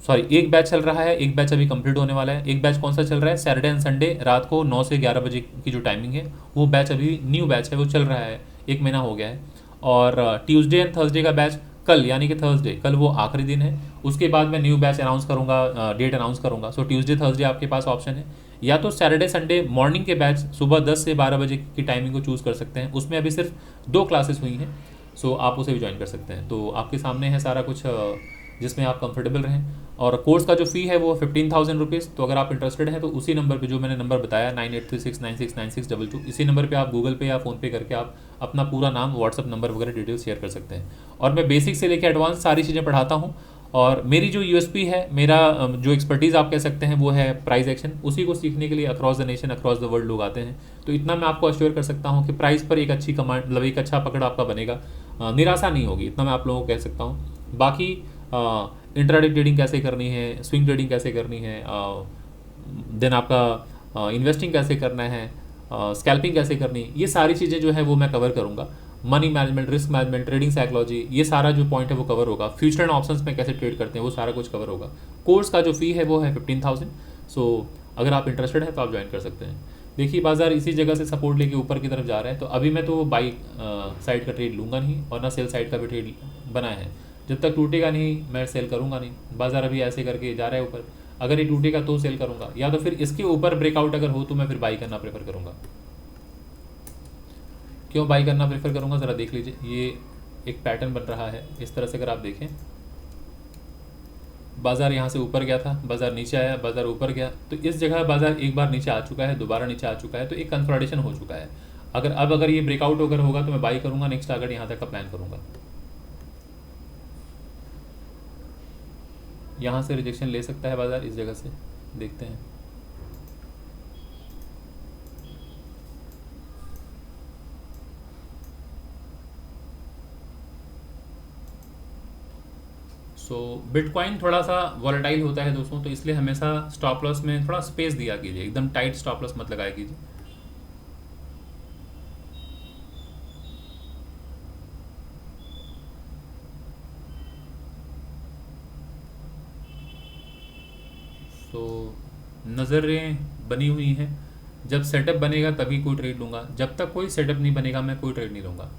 Speaker 1: सॉरी 1 बैच चल रहा है, 1 बैच अभी कंप्लीट होने वाला है। 1 बैच कौन सा चल रहा है, सैटरडे एंड संडे रात को 9 से 11 बजे की जो टाइमिंग है, वो बैच अभी न्यू बैच है, वो चल रहा है, 1 महीना हो गया है। और ट्यूसडे एंड थर्सडे का बैच कल, यानी कि थर्सडे कल वो आखिरी दिन है। उसके बाद मैं न्यू बैच अनाउंस करूँगा, डेट अनाउंस करूँगा। सो ट्यूसडे थर्सडे आपके पास ऑप्शन है, या तो सैटरडे संडे मॉर्निंग के बैच सुबह 10 से 12 बजे की टाइमिंग को चूज़ कर सकते हैं। उसमें अभी सिर्फ 2 क्लासेस हुई हैं, सो आप उसे भी ज्वाइन कर सकते हैं। तो आपके सामने है सारा कुछ, जिसमें आप कंफर्टेबल रहें। और कोर्स का जो फ़ी है वो 15,000 रुपीज़। तो अगर आप इंटरेस्टेड हैं तो उसी नंबर पे जो मैंने नंबर बताया 9836969622, इसी नंबर पे आप गूगल पे या फ़ोन पे करके आप अपना पूरा नाम, व्हाट्सअप नंबर वगैरह डिटेल्स शेयर कर सकते हैं। और मैं बेसिक से लेकर एडवांस सारी चीज़ें पढ़ाता हूँ। और मेरी जो यूएसपी है, मेरा जो एक्सपर्टीज़ आप कह सकते हैं, वो है प्राइस एक्शन। उसी को सीखने के लिए across the nation across the world लोग आते हैं। तो इतना मैं आपको अश्योर कर सकता हूँ कि प्राइस पर एक अच्छी कमांड, मतलब एक अच्छा पकड़ आपका बनेगा, निराशा नहीं होगी, इतना मैं आप लोगों को कह सकता हूँ। बाकी इंट्राडे ट्रेडिंग कैसे करनी है, स्विंग ट्रेडिंग कैसे करनी है, देन आपका इन्वेस्टिंग कैसे करना है, स्कैल्पिंग कैसे करनी है, ये सारी चीज़ें जो है वो मैं कवर करूँगा। Money management, risk management, trading psychology, ये सारा जो पॉइंट है वो कवर होगा। फ्यूचर एंड ऑप्शंस में कैसे ट्रेड करते हैं वो सारा कुछ कवर होगा। कोर्स का जो फ़ी है वो है 15,000। सो अगर आप इंटरेस्टेड हैं तो आप ज्वाइन कर सकते हैं। देखिए बाजार इसी जगह से सपोर्ट लेके ऊपर की तरफ जा रहा है, तो अभी मैं तो बाई साइड का ट्रेड लूँगा नहीं, और ना सेल साइड का भी ट्रेड बना है। जब तक टूटेगा नहीं मैं सेल करूँगा नहीं। बाजार अभी ऐसे करके जा रहा है ऊपर, अगर ये टूटेगा तो सेल करूँगा, या तो फिर इसके ऊपर ब्रेकआउट अगर हो तो मैं फिर बाई करना प्रेफर करूँगा। क्यों बाई करना प्रेफर करूँगा, ज़रा देख लीजिए। ये एक पैटर्न बन रहा है इस तरह से, अगर आप देखें बाज़ार यहाँ से ऊपर गया था, बाज़ार नीचे आया, बाज़ार ऊपर गया, तो इस जगह बाज़ार एक बार नीचे आ चुका है, दोबारा नीचे आ चुका है, तो एक कंसोलिडेशन हो चुका है। अगर ये ब्रेकआउट अगर होगा तो मैं बाई करूँगा, नेक्स्ट टारगेट यहाँ तक का प्लान करूँगा। यहाँ से रिजेक्शन ले सकता है बाज़ार, इस जगह से देखते हैं। सो बिटकॉइन थोड़ा सा वॉलेटाइल होता है दोस्तों, तो इसलिए हमेशा स्टॉप लॉस में थोड़ा स्पेस दिया कीजिए, एकदम टाइट स्टॉप लॉस मत लगाया कीजिए। तो नज़रें बनी हुई हैं, जब सेटअप बनेगा तभी कोई ट्रेड लूँगा, जब तक कोई सेटअप नहीं बनेगा मैं कोई ट्रेड नहीं लूँगा।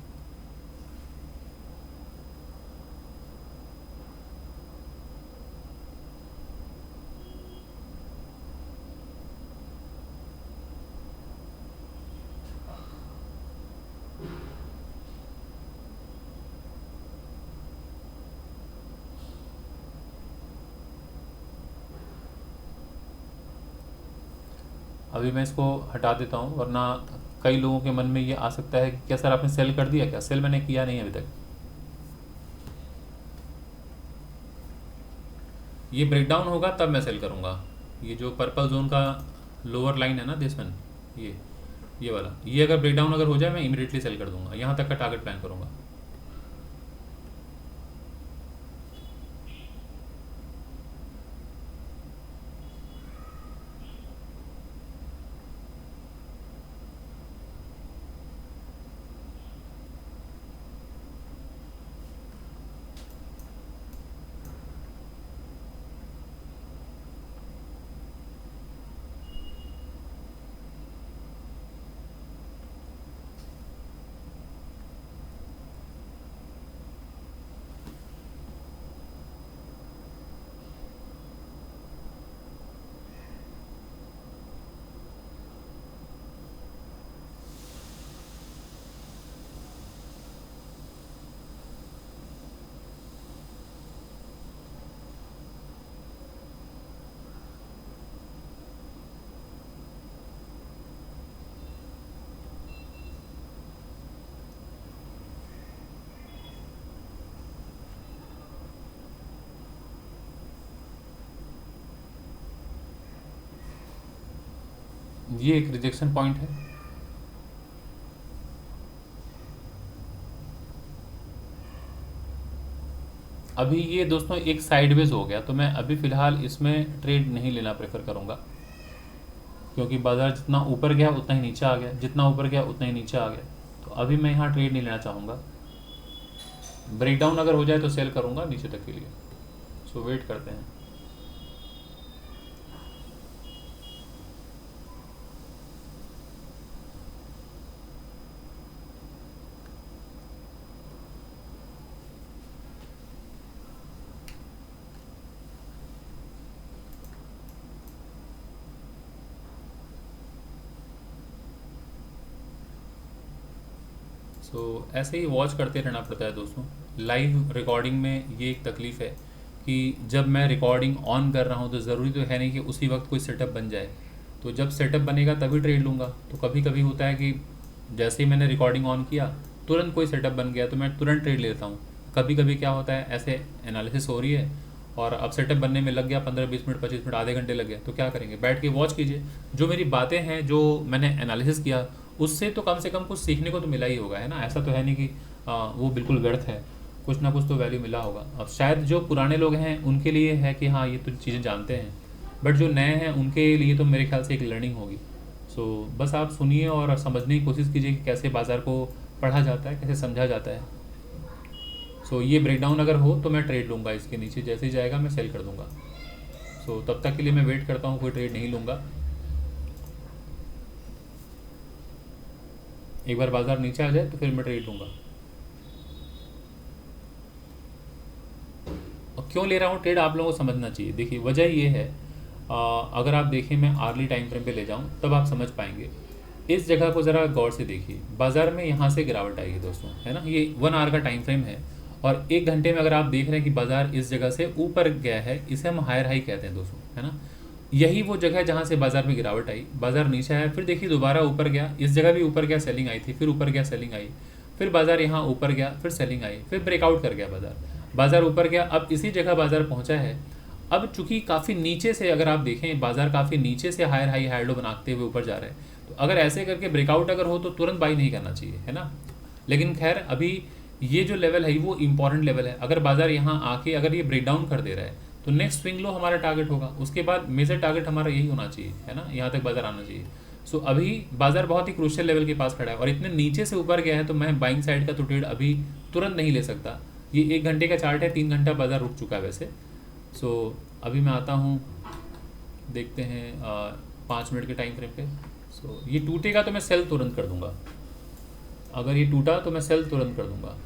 Speaker 1: अभी मैं इसको हटा देता हूँ, वरना कई लोगों के मन में ये आ सकता है कि क्या सर आपने सेल कर दिया क्या? सेल मैंने किया नहीं अभी तक। ये ब्रेकडाउन होगा तब मैं सेल करूँगा। ये जो पर्पल जोन का लोअर लाइन है ना दिसमैन, ये वाला, ये अगर ब्रेकडाउन अगर हो जाए मैं इमीडिएटली सेल कर दूंगा, यहाँ तक का टारगेट प्लान करूँगा। ये एक रिजेक्शन पॉइंट है। अभी ये दोस्तों एक साइडवेज हो गया, तो मैं अभी फ़िलहाल इसमें ट्रेड नहीं लेना प्रेफर करूँगा, क्योंकि बाज़ार जितना ऊपर गया उतना ही नीचे आ गया, जितना ऊपर गया उतना ही नीचे आ गया, तो अभी मैं यहाँ ट्रेड नहीं लेना चाहूँगा। ब्रेकडाउन अगर हो जाए तो सेल करूँगा नीचे तक के लिए। सो वेट करते हैं। सो ऐसे ही वॉच करते रहना पड़ता है दोस्तों। लाइव रिकॉर्डिंग में ये एक तकलीफ़ है कि जब मैं रिकॉर्डिंग ऑन कर रहा हूँ तो ज़रूरी तो है नहीं कि उसी वक्त कोई सेटअप बन जाए, तो जब सेटअप बनेगा तभी ट्रेड लूँगा। तो कभी कभी होता है कि जैसे ही मैंने रिकॉर्डिंग ऑन किया तुरंत कोई सेटअप बन गया तो मैं तुरंत ट्रेड लेता हूँ। कभी कभी क्या होता है, ऐसे एनालिसिस हो रही है और अब सेटअप बनने में लग गया 15-20 मिनट, 25 मिनट, आधे घंटे लग गए, तो क्या करेंगे, बैठ के वॉच कीजिए। जो मेरी बातें हैं, जो मैंने एनालिसिस किया, उससे तो कम से कम कुछ सीखने को तो मिला ही होगा, है ना। ऐसा तो है नहीं कि वो बिल्कुल व्यर्थ है, कुछ ना कुछ तो वैल्यू मिला होगा। अब शायद जो पुराने लोग हैं उनके लिए है कि हाँ ये तो चीज़ें जानते हैं, बट जो नए हैं उनके लिए तो मेरे ख्याल से एक लर्निंग होगी। सो बस आप सुनिए और समझने की कोशिश कीजिए कि कैसे बाज़ार को पढ़ा जाता है, कैसे समझा जाता है। सो ये ब्रेकडाउन अगर हो तो मैं ट्रेड लूँगा, इसके नीचे जैसे ही जाएगा मैं सेल कर दूँगा। सो तब तक के लिए मैं वेट करता हूँ, कोई ट्रेड नहीं लूँगा। एक बार बाज़ार नीचे आ जाए तो फिर मैं ट्रेड लूँगा। और क्यों ले रहा हूँ ट्रेड, आप लोगों को समझना चाहिए। देखिए वजह ये है, अगर आप देखें मैं आर्ली टाइम फ्रेम पे ले जाऊँ तब आप समझ पाएंगे। इस जगह को ज़रा गौर से देखिए, बाज़ार में यहाँ से गिरावट आएगी दोस्तों, है ना। ये 1 आवर का टाइम फ्रेम है और 1 घंटे में अगर आप देख रहे हैं कि बाज़ार इस जगह से ऊपर गया है, इसे हम हायर हाई कहते हैं दोस्तों, है ना। यही वो जगह है जहाँ से बाज़ार में गिरावट आई, बाज़ार नीचे आया, फिर देखिए दोबारा ऊपर गया, इस जगह भी ऊपर गया, सेलिंग आई थी, फिर ऊपर गया, सेलिंग आई, फिर बाज़ार यहाँ ऊपर गया, फिर सेलिंग आई, फिर ब्रेकआउट कर गया बाज़ार, बाज़ार ऊपर गया, अब इसी जगह बाज़ार पहुँचा है। अब चूंकि काफ़ी नीचे से अगर आप देखें, बाज़ार काफ़ी नीचे से हायर हाई हायर लो बनाते हुए ऊपर जा रहे हैं, तो अगर ऐसे करके ब्रेकआउट अगर हो तो तुरंत बाई नहीं करना चाहिए, है ना। लेकिन खैर अभी ये जो लेवल है वो इंपॉर्टेंट लेवल है। अगर बाज़ार यहाँ आके अगर ये ब्रेक डाउन कर दे रहा है तो नेक्स्ट स्विंग लो हमारा टारगेट होगा, उसके बाद मेजर टारगेट हमारा यही होना चाहिए, है ना, यहाँ तक बाज़ार आना चाहिए। सो अभी बाज़ार बहुत ही क्रूशियल लेवल के पास खड़ा है और इतने नीचे से ऊपर गया है, तो मैं बाइंग साइड का तो ट्रेड अभी तुरंत नहीं ले सकता। ये 1 घंटे का चार्ट है, 3 घंटा बाज़ार रुक चुका है वैसे। सो अभी मैं आता हूँ, देखते हैं 5 मिनट के टाइम फ्रेम पे। सो ये टूटेगा तो मैं सेल तुरंत कर दूंगा, अगर ये टूटा तो मैं सेल तुरंत कर दूंगा।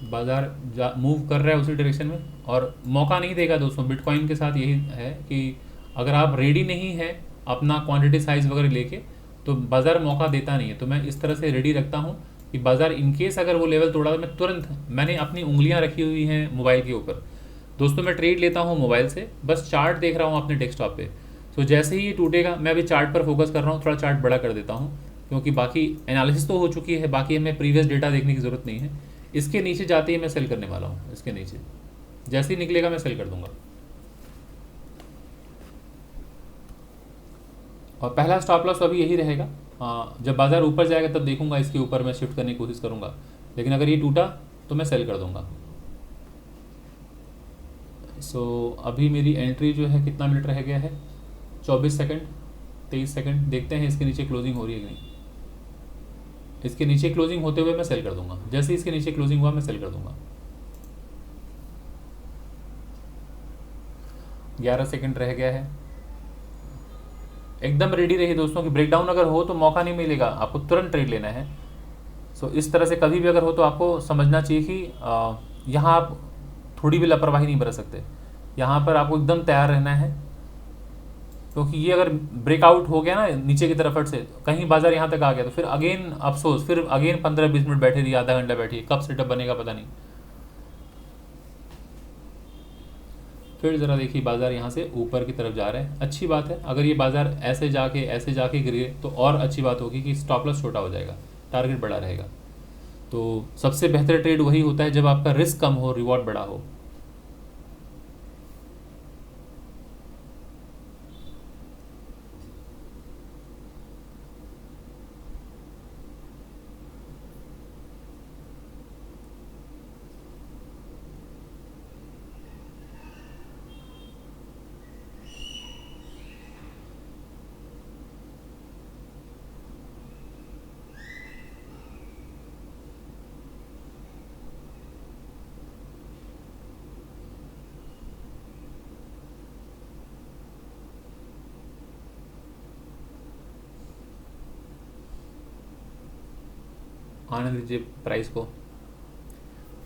Speaker 1: बाज़ार मूव कर रहा है उसी डायरेक्शन में और मौका नहीं देगा दोस्तों। बिटकॉइन के साथ यही है कि अगर आप रेडी नहीं है अपना क्वांटिटी साइज वगैरह लेके, तो बाज़ार मौका देता नहीं है। तो मैं इस तरह से रेडी रखता हूँ कि बाज़ार इनकेस अगर वो लेवल तोड़ा तो मैं तुरंत, मैंने अपनी उंगलियाँ रखी हुई हैं मोबाइल के ऊपर दोस्तों, मैं ट्रेड लेता हूँ मोबाइल से, बस चार्ट देख रहा हूँ अपने डेस्कटॉप पे। तो जैसे ही ये टूटेगा, मैं अभी चार्ट पर फोकस कर रहा हूँ, थोड़ा चार्ट बड़ा कर देता हूँ क्योंकि बाकी एनालिसिस तो हो चुकी है, बाकी हमें प्रीवियस डेटा देखने की ज़रूरत नहीं है। इसके नीचे जाते ही मैं सेल करने वाला हूँ, इसके नीचे जैसे ही निकलेगा मैं सेल कर दूंगा। और पहला स्टॉप लॉस अभी यही रहेगा। जब बाज़ार ऊपर जाएगा तब देखूंगा, इसके ऊपर मैं शिफ्ट करने की कोशिश करूंगा, लेकिन अगर ये टूटा तो मैं सेल कर दूंगा। सो अभी मेरी एंट्री जो है, कितना मिनट रह गया है, 24 सेकंड, 23 सेकंड, देखते हैं इसके नीचे क्लोजिंग हो रही है कि नहीं। इसके नीचे क्लोजिंग होते हुए मैं सेल कर दूंगा, जैसे ही इसके नीचे क्लोजिंग हुआ मैं सेल कर दूंगा। 11 सेकंड रह गया है। एकदम रेडी रहिए दोस्तों कि ब्रेकडाउन अगर हो तो मौका नहीं मिलेगा, आपको तुरंत ट्रेड लेना है। सो इस तरह से कभी भी अगर हो तो आपको समझना चाहिए कि यहाँ आप थोड़ी भी लापरवाही नहीं बरत सकते, यहाँ पर आपको एकदम तैयार रहना है। क्योंकि ये अगर ब्रेकआउट हो गया ना नीचे की तरफ से, कहीं बाजार यहाँ तक आ गया तो फिर अगेन अफसोस, फिर अगेन 15-20 मिनट बैठे रहिए, आधा घंटा बैठिए, कब सेटअप बनेगा पता नहीं। फिर ज़रा देखिए बाज़ार यहाँ से ऊपर की तरफ जा रहा है, अच्छी बात है। अगर ये बाज़ार ऐसे जाके गिरे तो और अच्छी बात होगी कि स्टॉप लॉस छोटा हो जाएगा, टारगेट बड़ा रहेगा। तो सबसे बेहतर ट्रेड वही होता है जब आपका रिस्क कम हो, रिवॉर्ड बड़ा हो। आने दीजिए प्राइस को,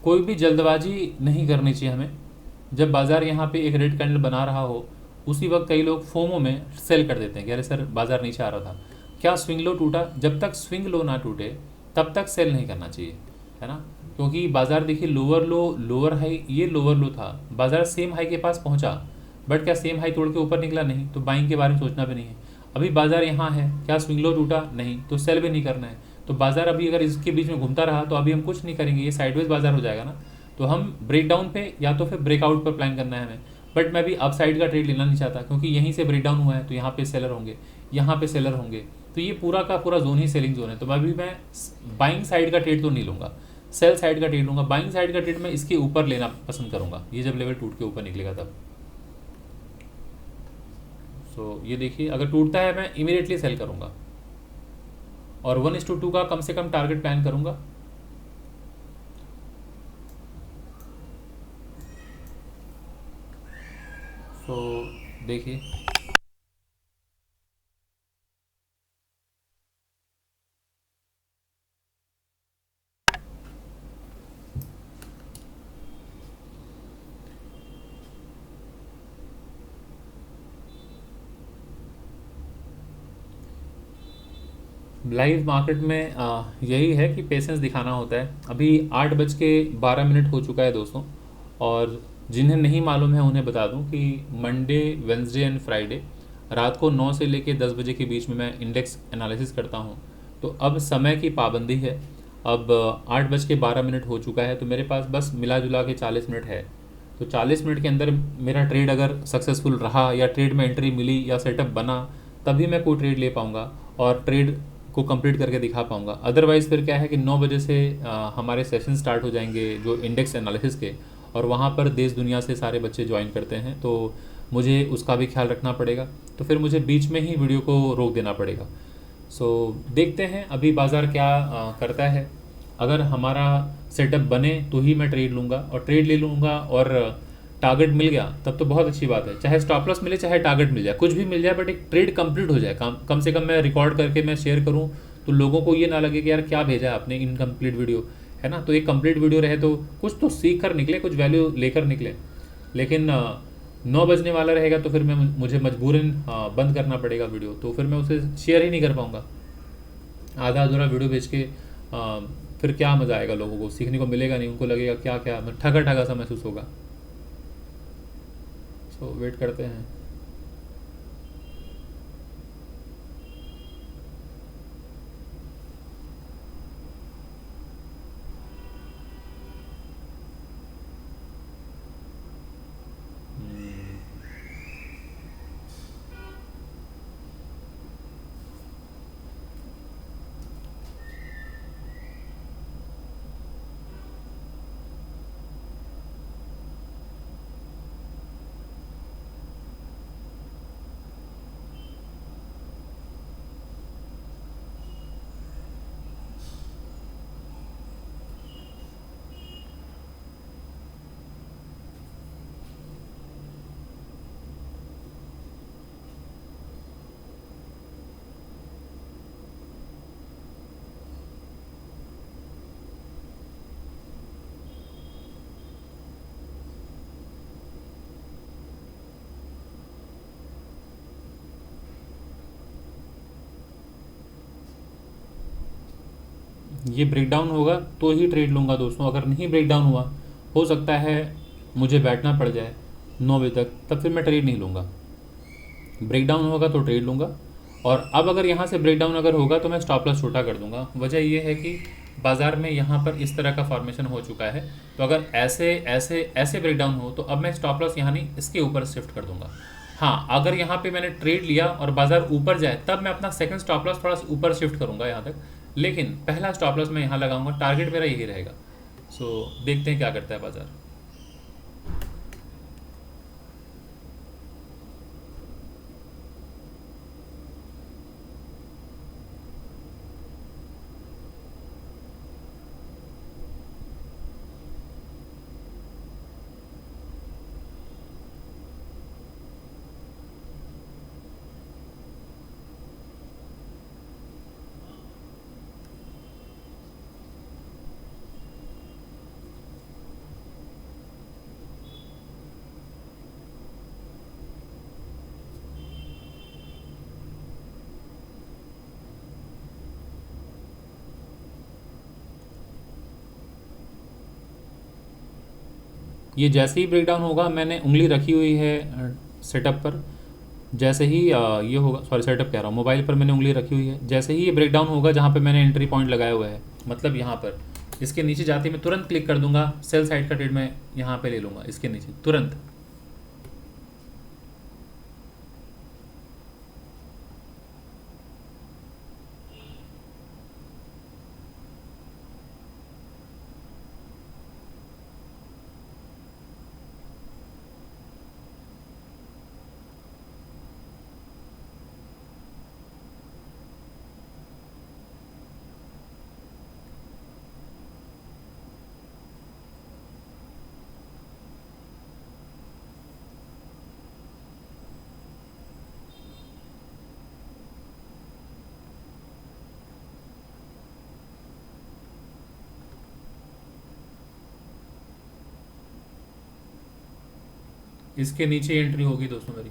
Speaker 1: कोई भी जल्दबाजी नहीं करनी चाहिए हमें। जब बाज़ार यहाँ पे एक रेड कैंडल बना रहा हो, उसी वक्त कई लोग फोमो में सेल कर देते हैं कि अरे सर बाज़ार नीचे आ रहा था, क्या स्विंग लो टूटा। जब तक स्विंग लो ना टूटे तब तक सेल नहीं करना चाहिए, है ना। क्योंकि बाज़ार देखिए लोअर लो लोअर हाई, ये लोअर लो था, बाज़ार सेम हाई के पास पहुँचा, बट क्या सेम हाई तोड़ के ऊपर निकला? नहीं। तो बाइंग के बारे में सोचना भी नहीं है। अभी बाज़ार यहाँ है, क्या स्विंग लो टूटा? नहीं, तो सेल भी नहीं करना है। तो बाज़ार अभी अगर इसके बीच में घूमता रहा तो अभी हम कुछ नहीं करेंगे, ये साइडवेज बाज़ार हो जाएगा ना। तो हम ब्रेकडाउन पे या तो फिर ब्रेकआउट पर प्लान करना है हमें। बट मैं भी अप साइड का ट्रेड लेना नहीं चाहता, क्योंकि यहीं से ब्रेकडाउन हुआ है तो यहाँ पे सेलर होंगे, यहाँ पे सेलर होंगे, तो ये पूरा का पूरा जोन ही सेलिंग जोन है। तो अभी मैं बाइंग साइड का ट्रेड तो नहीं लूँगा, सेल साइड का ट्रेड लूँगा। बाइंग साइड का ट्रेड मैं इसके ऊपर लेना पसंद करूँगा, ये जब लेवल टूट के ऊपर निकलेगा तब। सो ये देखिए अगर टूटता है मैं इमीडिएटली सेल करूँगा और 1:2 का कम से कम टारगेट प्लान करूँगा। सो देखिए लाइव मार्केट में यही है कि पेशेंस दिखाना होता है। अभी 8:12 हो चुका है दोस्तों। और जिन्हें नहीं मालूम है उन्हें बता दूं कि मंडे, वेंसडे एंड फ्राइडे रात को 9 से लेकर 10 बजे के बीच में मैं इंडेक्स एनालिसिस करता हूं। तो अब समय की पाबंदी है। अब 8:12 हो चुका है, तो मेरे पास बस मिला जुला के 40 मिनट है। तो 40 मिनट के अंदर मेरा ट्रेड अगर सक्सेसफुल रहा या ट्रेड में एंट्री मिली या सेटअप बना, तभी मैं कोई ट्रेड ले पाऊँगा और ट्रेड को कंप्लीट करके दिखा पाऊँगा। अदरवाइज़ फिर क्या है कि 9 बजे से हमारे सेशन स्टार्ट हो जाएंगे जो इंडेक्स एनालिसिस के, और वहाँ पर देश दुनिया से सारे बच्चे ज्वाइन करते हैं, तो मुझे उसका भी ख्याल रखना पड़ेगा। तो फिर मुझे बीच में ही वीडियो को रोक देना पड़ेगा। सो देखते हैं अभी बाज़ार क्या करता है। अगर हमारा सेटअप बने तो ही मैं ट्रेड लूँगा, और ट्रेड ले लूँगा और टारगेट मिल गया तब तो बहुत अच्छी बात है। चाहे स्टॉप लॉस मिले चाहे टारगेट मिल जाए, कुछ भी मिल जाए, बट एक ट्रेड कंप्लीट हो जाए। कम से कम मैं रिकॉर्ड करके मैं शेयर करूँ तो लोगों को ये ना लगे कि यार क्या भेजा है आपने, इनकम्प्लीट वीडियो है ना। तो एक कंप्लीट वीडियो रहे तो कुछ तो सीख कर निकले, कुछ वैल्यू लेकर निकले। लेकिन 9 बजने वाला रहेगा तो फिर मुझे मजबूरन बंद करना पड़ेगा वीडियो, तो फिर मैं उसे शेयर ही नहीं कर पाऊँगा। आधा अधूरा वीडियो भेज के फिर क्या मज़ा आएगा, लोगों को सीखने को मिलेगा नहीं, उनको लगेगा क्या क्या ठगा ठगा सा महसूस होगा। सो वेट करते हैं। ये ब्रेकडाउन होगा तो ही ट्रेड लूँगा दोस्तों। अगर नहीं ब्रेकडाउन हुआ, हो सकता है मुझे बैठना पड़ जाए 9 बजे तक, तब फिर मैं ट्रेड नहीं लूँगा। ब्रेकडाउन होगा तो ट्रेड लूँगा। और अब अगर यहाँ से ब्रेकडाउन अगर होगा तो मैं स्टॉप लॉस छोटा कर दूंगा। वजह यह है कि बाज़ार में यहाँ पर इस तरह का फॉर्मेशन हो चुका है, तो अगर ऐसे ऐसे ऐसे ब्रेकडाउन हो तो अब मैं स्टॉप लॉस यहाँ नहीं, इसके ऊपर शिफ्ट कर दूंगा। हाँ, अगर यहाँ पे मैंने ट्रेड लिया और बाज़ार ऊपर जाए तब मैं अपना सेकंड स्टॉप लॉस थोड़ा सा ऊपर शिफ्ट करूँगा यहाँ तक, लेकिन पहला स्टॉप लॉस मैं यहाँ लगाऊंगा। टारगेट मेरा यही रहेगा। सो देखते हैं क्या करता है बाज़ार। ये जैसे ही ब्रेकडाउन होगा, मैंने उंगली रखी हुई है सेटअप पर। जैसे ही ये होगा, सॉरी सेटअप कह रहा हूँ, मोबाइल पर मैंने उंगली रखी हुई है। जैसे ही ये ब्रेकडाउन होगा जहाँ पे मैंने एंट्री पॉइंट लगाया हुआ है, मतलब यहाँ पर, इसके नीचे जाते ही मैं तुरंत क्लिक कर दूंगा। सेल साइड का ट्रेड मैं यहाँ पे ले लूँगा, इसके नीचे तुरंत। इसके नीचे एंट्री होगी दोस्तों मेरी।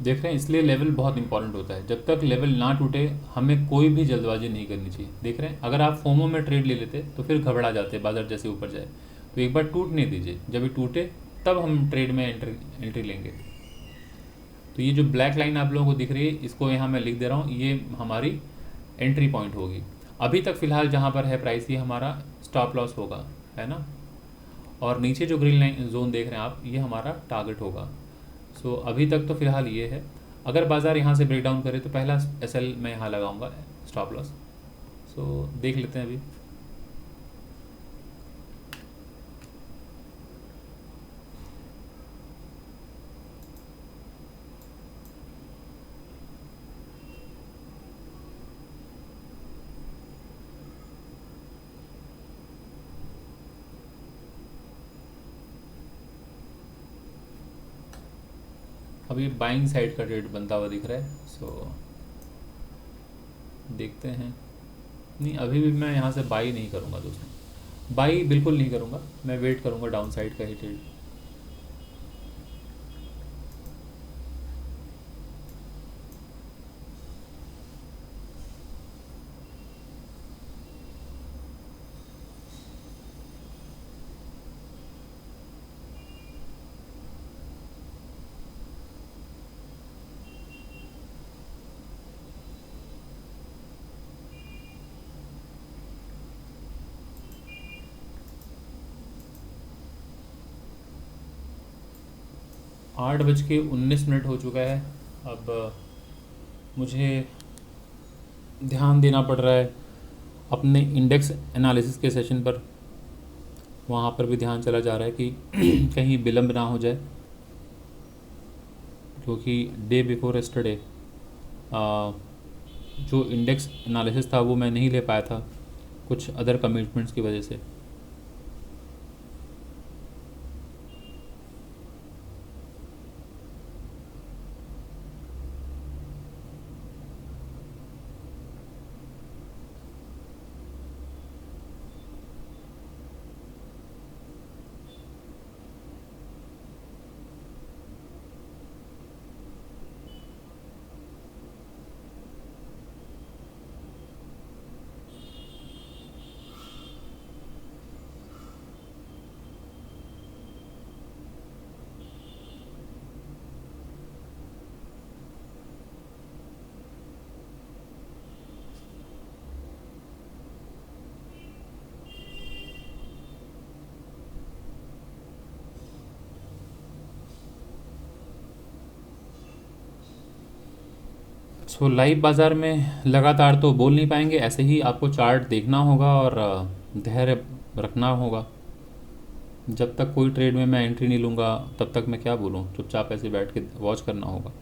Speaker 1: देख रहे हैं, इसलिए लेवल बहुत इंपॉर्टेंट होता है। जब तक लेवल ना टूटे हमें कोई भी जल्दबाजी नहीं करनी चाहिए। देख रहे हैं, अगर आप फोमो में ट्रेड ले लेते तो फिर घबरा जाते बाजार जैसे ऊपर जाए। तो एक बार टूटने दीजिए, जब ये टूटे तब हम ट्रेड में एंट्री लेंगे। तो ये जो ब्लैक लाइन आप लोगों को दिख रही है, इसको यहाँ मैं लिख दे रहा हूँ, ये हमारी एंट्री पॉइंट होगी। अभी तक फ़िलहाल जहाँ पर है प्राइस, ये हमारा स्टॉप लॉस होगा, है ना। और नीचे जो ग्रीन लाइन जोन देख रहे हैं आप, ये हमारा टारगेट होगा। सो अभी तक तो फ़िलहाल ये है। अगर बाज़ार यहाँ से ब्रेक डाउन करे तो पहला एसएल मैं यहाँ लगाऊंगा, स्टॉप लॉस। सो देख लेते हैं अभी। अभी बाइंग साइड का ट्रेड बनता हुआ दिख रहा है। सो देखते हैं। नहीं, अभी भी मैं यहाँ से बाई नहीं करूँगा दोस्तों, बाई बिल्कुल नहीं करूँगा। मैं वेट करूँगा डाउन साइड का ही ट्रेड। 8:19 हो चुका है। अब मुझे ध्यान देना पड़ रहा है अपने इंडेक्स एनालिसिस के सेशन पर। वहाँ पर भी ध्यान चला जा रहा है कि कहीं विलम्ब ना हो जाए, क्योंकि डे बिफोर यस्टरडे जो इंडेक्स एनालिसिस था वो मैं नहीं ले पाया था कुछ अदर कमिटमेंट्स की वजह से। सो लाइव बाज़ार में लगातार तो बोल नहीं पाएंगे, ऐसे ही आपको चार्ट देखना होगा और धैर्य रखना होगा। जब तक कोई ट्रेड में मैं एंट्री नहीं लूँगा तब तक मैं क्या बोलूँ, चुपचाप ऐसे बैठ के वॉच करना होगा।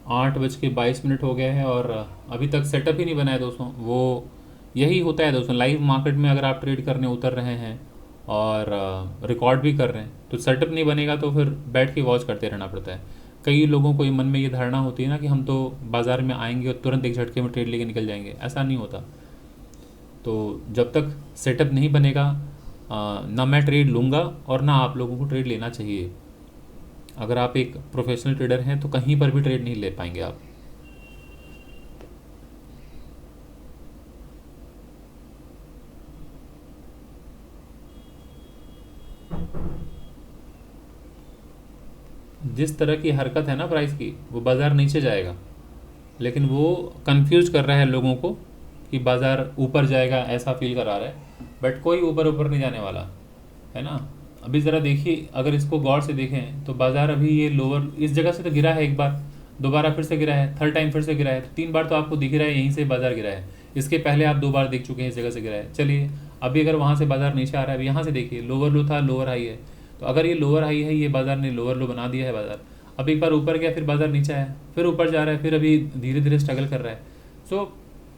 Speaker 1: आठ बज के 22 मिनट हो गए हैं और अभी तक सेटअप ही नहीं बना है दोस्तों। वो यही होता है दोस्तों, लाइव मार्केट में अगर आप ट्रेड करने उतर रहे हैं और रिकॉर्ड भी कर रहे हैं तो सेटअप नहीं बनेगा तो फिर बैठ के वॉच करते रहना पड़ता है। कई लोगों को मन में ये धारणा होती है ना कि हम तो बाज़ार में आएंगे और तुरंत एक झटके में ट्रेड लेके निकल जाएंगे, ऐसा नहीं होता। तो जब तक सेटअप नहीं बनेगा ना मैं ट्रेड लूँगा और ना आप लोगों को ट्रेड लेना चाहिए। अगर आप एक प्रोफेशनल ट्रेडर हैं तो कहीं पर भी ट्रेड नहीं ले पाएंगे आप। जिस तरह की हरकत है ना प्राइस की, वो बाज़ार नीचे जाएगा। लेकिन वो कंफ्यूज कर रहा है लोगों को कि बाज़ार ऊपर जाएगा, ऐसा फील करा रहा है। बट कोई ऊपर ऊपर नहीं जाने वाला है ना। अभी ज़रा देखिए, अगर इसको गौर से देखें तो बाज़ार अभी ये लोअर इस जगह से तो गिरा है, एक बार दोबारा फिर से गिरा है, थर्ड टाइम फिर से गिरा है, तो 3 बार तो आपको दिख रहा है यहीं से बाज़ार गिरा है। इसके पहले आप 2 बार देख चुके हैं इस जगह से गिरा है। चलिए, अभी अगर वहाँ से बाज़ार नीचे आ रहा है, अब यहाँ से देखिए लोअर लो था, लोअर हाई है। तो अगर ये लोअर हाई है, ये बाज़ार ने लोअर लो बना दिया है बाज़ार। अब एक बार ऊपर गया, फिर बाज़ार नीचे आया, फिर ऊपर जा रहा है, फिर अभी धीरे धीरे स्ट्रगल कर रहा है। सो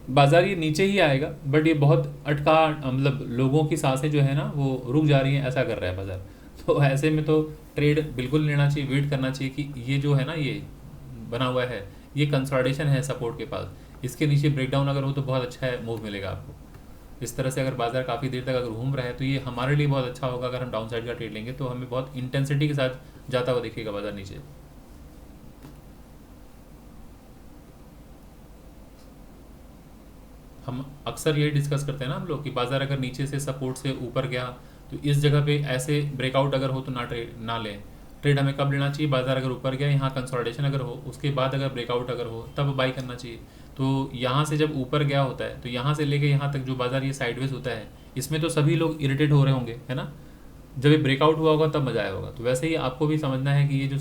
Speaker 1: बाज़ार ये नीचे ही आएगा, बट ये बहुत अटका, मतलब लोगों की सांसें जो है ना वो रुक जा रही हैं, ऐसा कर रहा है बाज़ार। तो ऐसे में तो ट्रेड बिल्कुल लेना चाहिए, वेट करना चाहिए कि ये जो है ना, ये बना हुआ है, ये कंसोलिडेशन है सपोर्ट के पास। इसके नीचे ब्रेकडाउन अगर हो तो बहुत अच्छा है, मूव मिलेगा आपको। इस तरह से अगर बाजार काफ़ी देर तक अगर घूम रहा है तो ये हमारे लिए बहुत अच्छा होगा। अगर हम डाउन साइड का ट्रेड लेंगे तो हमें बहुत इंटेंसिटी के साथ जाता हुआ दिखेगा बाजार नीचे। हम अक्सर ये डिस्कस करते हैं ना हम लोग कि बाजार अगर नीचे से सपोर्ट से ऊपर गया तो इस जगह पे ऐसे ब्रेकआउट अगर हो तो ना लें। ट्रेड हमें कब लेना चाहिए? बाजार अगर ऊपर गया, यहाँ कंसोलिडेशन अगर हो, उसके बाद अगर ब्रेकआउट अगर हो तब बाई करना चाहिए। तो यहाँ से जब ऊपर गया होता है तो यहाँ से लेके यहाँ तक जो बाजार ये साइडवेज होता है, इसमें तो सभी लोग इरिटेट हो रहे होंगे, है ना। जब ये ब्रेकआउट हुआ होगा तब मजा आया होगा। तो वैसे ही आपको भी समझना है कि ये जो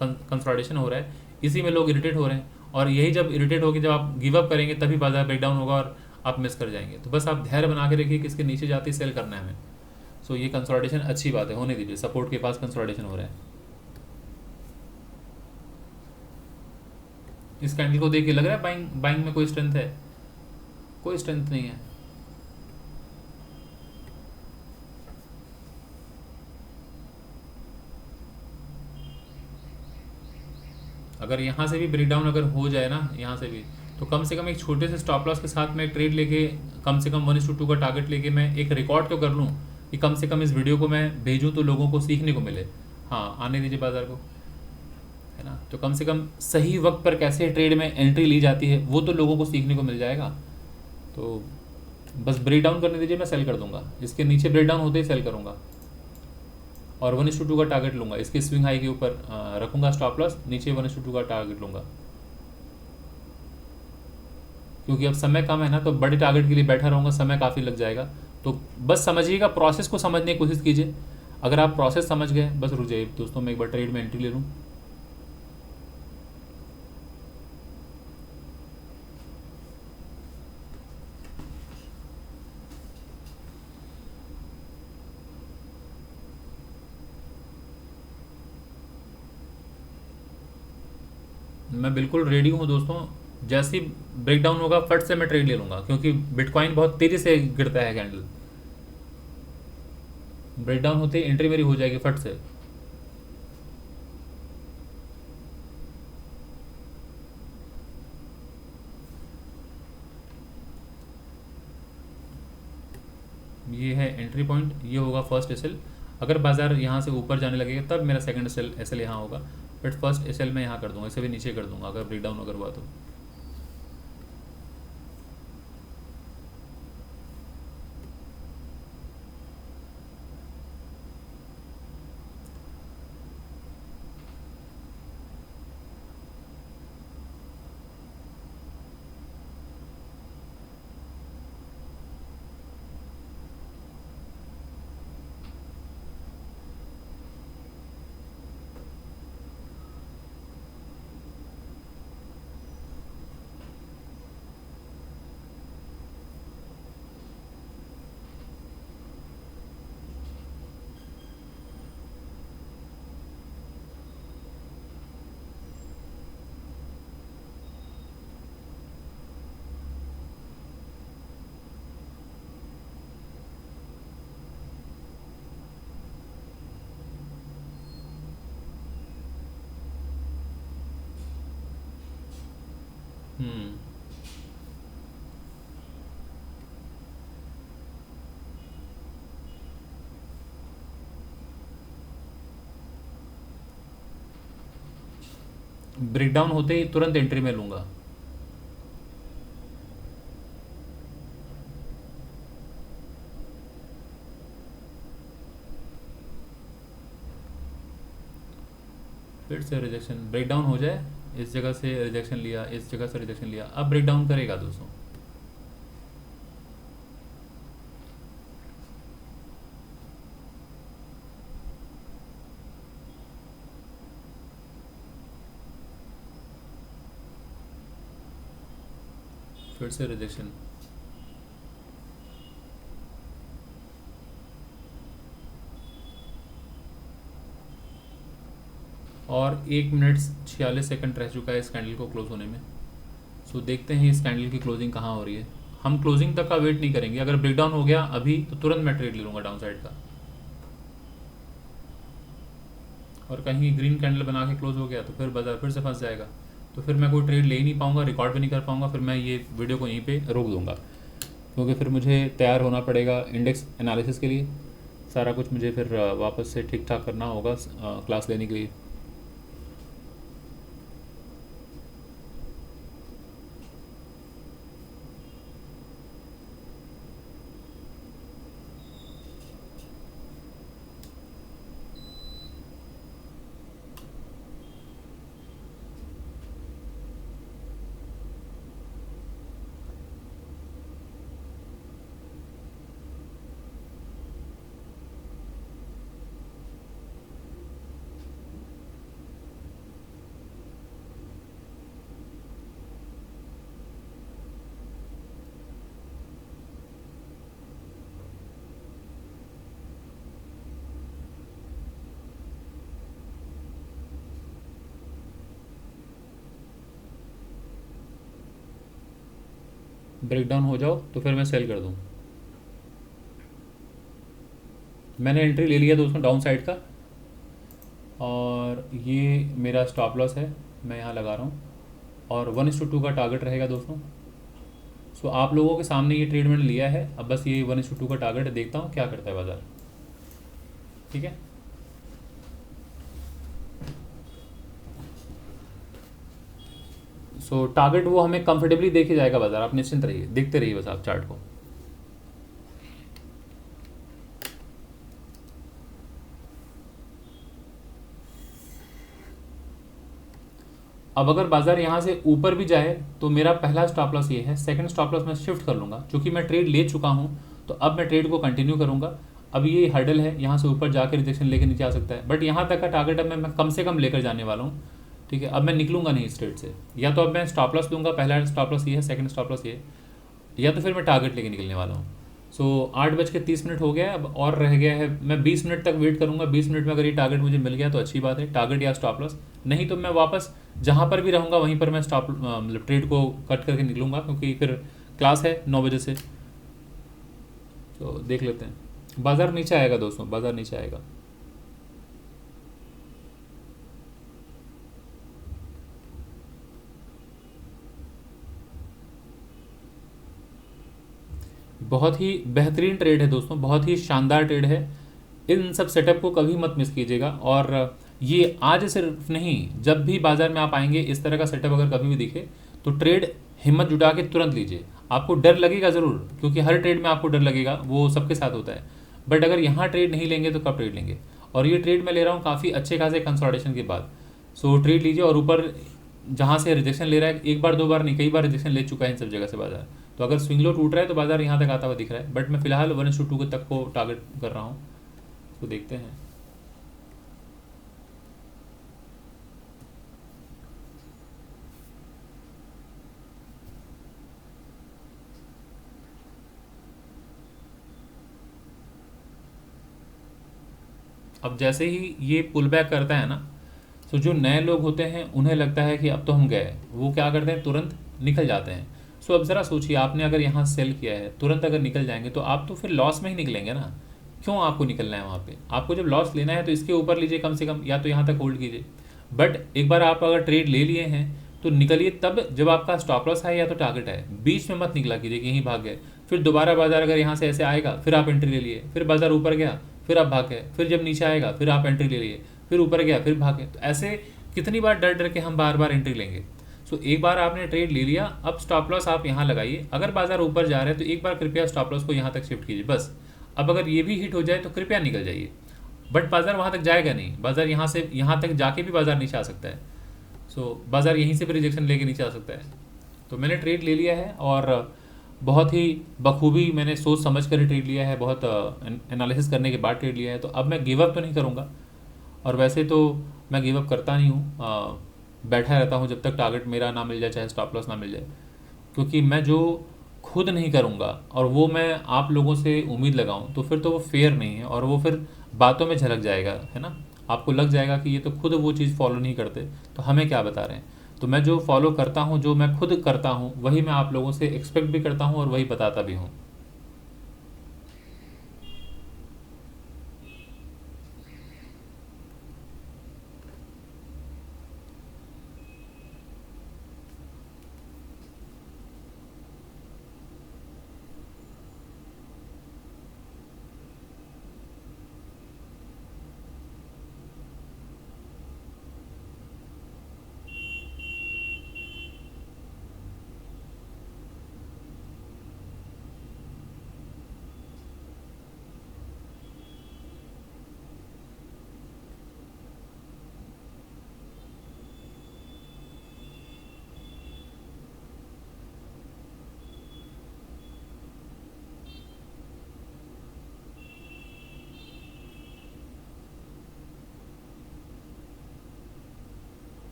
Speaker 1: कंसोलिडेशन हो रहा है, इसी में लोग इरिटेट हो रहे हैं। और यही जब इरिटेट होकर जब आप गिव अप करेंगे तभी बाजार ब्रेकडाउन होगा और आप मिस कर जाएंगे। तो बस आप धैर्य बना के रखिए कि इसके नीचे जाते ही सेल करना है हमें। सो ये कंसोलिडेशन अच्छी बात है, होने दीजिए। सपोर्ट के पास कंसोलिडेशन हो रहा है। इस कैंडल को देख के लग रहा है बाइंग बाइंग में कोई स्ट्रेंथ है? कोई स्ट्रेंथ नहीं है। अगर यहाँ से भी ब्रेकडाउन अगर हो जाए ना, यहाँ से भी, तो कम से कम एक छोटे से स्टॉप लॉस के साथ मैं ट्रेड लेके कम से कम 1:2 का टारगेट लेके मैं एक रिकॉर्ड तो कर लूँ कि कम से कम इस वीडियो को मैं भेजूँ तो लोगों को सीखने को मिले। हाँ, आने दीजिए बाजार को, है ना। तो कम से कम सही वक्त पर कैसे ट्रेड में एंट्री ली जाती है वो तो लोगों को सीखने को मिल जाएगा। तो बस ब्रेक डाउन करने दीजिए, मैं सेल कर दूंगा। इसके नीचे ब्रेक डाउन होते ही सेल करूंगा और 1:2 का टारगेट लूंगा। इसके स्विंग हाई के ऊपर रखूंगा स्टॉप लॉस, नीचे 1:2 का टारगेट लूंगा। क्योंकि अब समय कम है ना, तो बड़े टारगेट के लिए बैठा रहूँगा, समय काफ़ी लग जाएगा। तो बस समझिएगा, प्रोसेस को समझने की कोशिश कीजिए। अगर आप प्रोसेस समझ गए, बस रुक जाइए दोस्तों, मैं एक बार ट्रेड में एंट्री ले लूँ। मैं बिल्कुल रेडी हूँ दोस्तों। जैसे ही ब्रेकडाउन होगा फट से मैं ट्रेड ले लूँगा, क्योंकि बिटकॉइन बहुत तेज़ी से गिरता है कैंडल। ब्रेकडाउन होते ही एंट्री मेरी हो जाएगी फट से। ये है एंट्री पॉइंट, ये होगा फर्स्ट एसएल। अगर बाजार यहाँ से ऊपर जाने लगेगा तब मेरा सेकंड एसएल यहाँ होगा। बट फर्स्ट एसएल मैं यहाँ कर दूंगा, इसे भी नीचे कर दूंगा अगर ब्रेकडाउन अगर हुआ तो। हम्म ब्रेकडाउन होते ही तुरंत एंट्री में लूँगा। फिर से रिजेक्शन, ब्रेकडाउन हो जाए इस जगह से रिजेक्शन लिया, इस जगह से रिजेक्शन लिया, अब ब्रेक डाउन करेगा दोस्तों। फिर से रिजेक्शन, और 1 मिनट 46 सेकंड रह चुका है इस कैंडल को क्लोज होने में। सो देखते हैं इस कैंडल की क्लोजिंग कहाँ हो रही है। हम क्लोजिंग तक का वेट नहीं करेंगे, अगर ब्रेकडाउन हो गया अभी तो तुरंत मैं ट्रेड ले लूँगा डाउन साइड का, और कहीं ग्रीन कैंडल बना के क्लोज हो गया तो फिर बाजार फिर से फंस जाएगा, तो फिर मैं कोई ट्रेड ले ही नहीं पाऊँगा, रिकॉर्ड भी नहीं कर पाऊँगा, फिर मैं ये वीडियो को यहीं पे रोक दूँगा, क्योंकि फिर मुझे तैयार होना पड़ेगा इंडेक्स एनालिसिस के लिए। सारा कुछ मुझे फिर वापस से ठीक ठाक करना होगा क्लास लेने के लिए। ब्रेकडाउन हो जाओ तो फिर मैं सेल कर दूँ। मैंने एंट्री ले लिया दोस्तों डाउन साइड का, और ये मेरा स्टॉप लॉस है, मैं यहाँ लगा रहा हूँ, और 1:2 का टारगेट रहेगा दोस्तों। सो आप लोगों के सामने ये ट्रेड मैंने लिया है, अब बस ये 1:2 का टारगेट है, देखता हूँ क्या करता है बाजार। ठीक है, सो टारगेट वो हमें कंफर्टेबली देखे जाएगा बाजार, आप निश्चिंत रहिए, देखते रहिए बस आप चार्ट को। अब अगर बाजार यहाँ से ऊपर भी जाए तो मेरा पहला स्टॉप लॉस ये है, सेकंड स्टॉप लॉस मैं शिफ्ट कर लूँगा, क्योंकि मैं ट्रेड ले चुका हूँ तो अब मैं ट्रेड को कंटिन्यू करूँगा। अब ये हर्डल है, यहाँ से ऊपर जाकर रिजेक्शन लेके नीचे आ सकता है, बट यहाँ तक का टारगेट अब मैं कम से कम लेकर जाने वाला हूँ। ठीक है, अब मैं निकलूंगा नहीं इस ट्रेड से, या तो अब मैं स्टॉप लॉस लूँगा, पहला स्टॉप लॉस ये है, सेकंड स्टॉप लॉस ये है, या तो फिर मैं टारगेट लेके निकलने वाला हूँ। सो 8:30 हो गया है, अब और रह गया है, मैं 20 मिनट तक वेट करूँगा। 20 मिनट में अगर ये टारगेट मुझे मिल गया तो अच्छी बात है, टारगेट या स्टॉप लॉस, नहीं तो मैं वापस जहाँ पर भी रहूँगा वहीं पर मैं स्टॉप मतलब ट्रेड को कट करके निकलूँगा, क्योंकि फिर क्लास है 9 बजे से। तो देख लेते हैं, बाज़ार नीचे आएगा दोस्तों, बाज़ार नीचे आएगा। बहुत ही बेहतरीन ट्रेड है दोस्तों, बहुत ही शानदार ट्रेड है। इन सब सेटअप को कभी मत मिस कीजिएगा, और ये आज सिर्फ नहीं, जब भी बाजार में आप आएंगे इस तरह का सेटअप अगर कभी भी दिखे तो ट्रेड हिम्मत जुटा के तुरंत लीजिए। आपको डर लगेगा ज़रूर, क्योंकि हर ट्रेड में आपको डर लगेगा, वो सबके साथ होता है, बट अगर यहाँ ट्रेड नहीं लेंगे तो कब ट्रेड लेंगे। और ये ट्रेड मैं ले रहा हूँ काफ़ी अच्छे खासे कंसोलिडेशन के बाद। सो ट्रेड लीजिए, और ऊपर जहाँ से रिजेक्शन ले रहा है, एक बार दो बार नहीं, कई बार रिजेक्शन ले चुका है इन सब जगह से बाजार। तो अगर स्विंग लो टूट रहा है तो बाजार यहाँ तक आता हुआ दिख रहा है, बट मैं फिलहाल 1:2 तक को टारगेट कर रहा हूँ। तो देखते हैं। अब जैसे ही ये पुल बैक करता है ना, तो जो नए लोग होते हैं उन्हें लगता है कि अब तो हम गए, वो क्या करते हैं, तुरंत निकल जाते हैं। सो अब ज़रा सोचिए, आपने अगर यहाँ सेल किया है, तुरंत अगर निकल जाएंगे तो आप तो फिर लॉस में ही निकलेंगे ना। क्यों आपको निकलना है वहाँ पे? आपको जब लॉस लेना है तो इसके ऊपर लीजिए कम से कम, या तो यहाँ तक होल्ड कीजिए। बट एक बार आप अगर ट्रेड ले लिए हैं तो निकलिए तब जब आपका स्टॉप लॉस है या तो टारगेट है, बीच में मत निकला कीजिए कि यहीं भाग गए। फिर दोबारा बाजार अगर यहाँ से ऐसे आएगा, फिर आप एंट्री ले लिए, फिर बाजार ऊपर गया, फिर आप भाग गए, फिर जब नीचे आएगा फिर आप एंट्री ले लिए, फिर ऊपर गया, फिर भागे। तो ऐसे कितनी बार डर डर के हम बार बार एंट्री लेंगे। सो एक बार आपने ट्रेड ले लिया, अब स्टॉप लॉस आप यहाँ लगाइए। अगर बाजार ऊपर जा रहा है तो एक बार कृपया स्टॉप लॉस को यहाँ तक शिफ्ट कीजिए बस। अब अगर ये भी हिट हो जाए तो कृपया निकल जाइए, बट बाजार वहाँ तक जाएगा नहीं, बाजार यहाँ से यहाँ तक जाके भी बाजार नीचे आ सकता है। बाज़ार यहीं से भी रिजेक्शन लेके नीचे आ सकता है। तो मैंने ट्रेड ले लिया है और बहुत ही बखूबी मैंने सोच समझ कर ट्रेड लिया है, बहुत एनालिसिस करने के बाद ट्रेड लिया है। तो अब मैं गिव अप तो नहीं करूँगा, और वैसे तो मैं गिव अप करता नहीं हूँ, बैठा रहता हूँ जब तक टारगेट मेरा ना मिल जाए, चाहे स्टॉप लॉस ना मिल जाए। क्योंकि मैं जो खुद नहीं करूँगा और वो मैं आप लोगों से उम्मीद लगाऊँ तो फिर तो वो फेयर नहीं है, और वो फिर बातों में झलक जाएगा, है ना। आपको लग जाएगा कि ये तो खुद वो चीज़ फॉलो नहीं करते, तो हमें क्या बता रहे हैं। तो मैं जो फॉलो करता हूँ, जो मैं खुद करता हूँ, वही मैं आप लोगों से एक्सपेक्ट भी करता हूँ और वही बताता भी हूँ।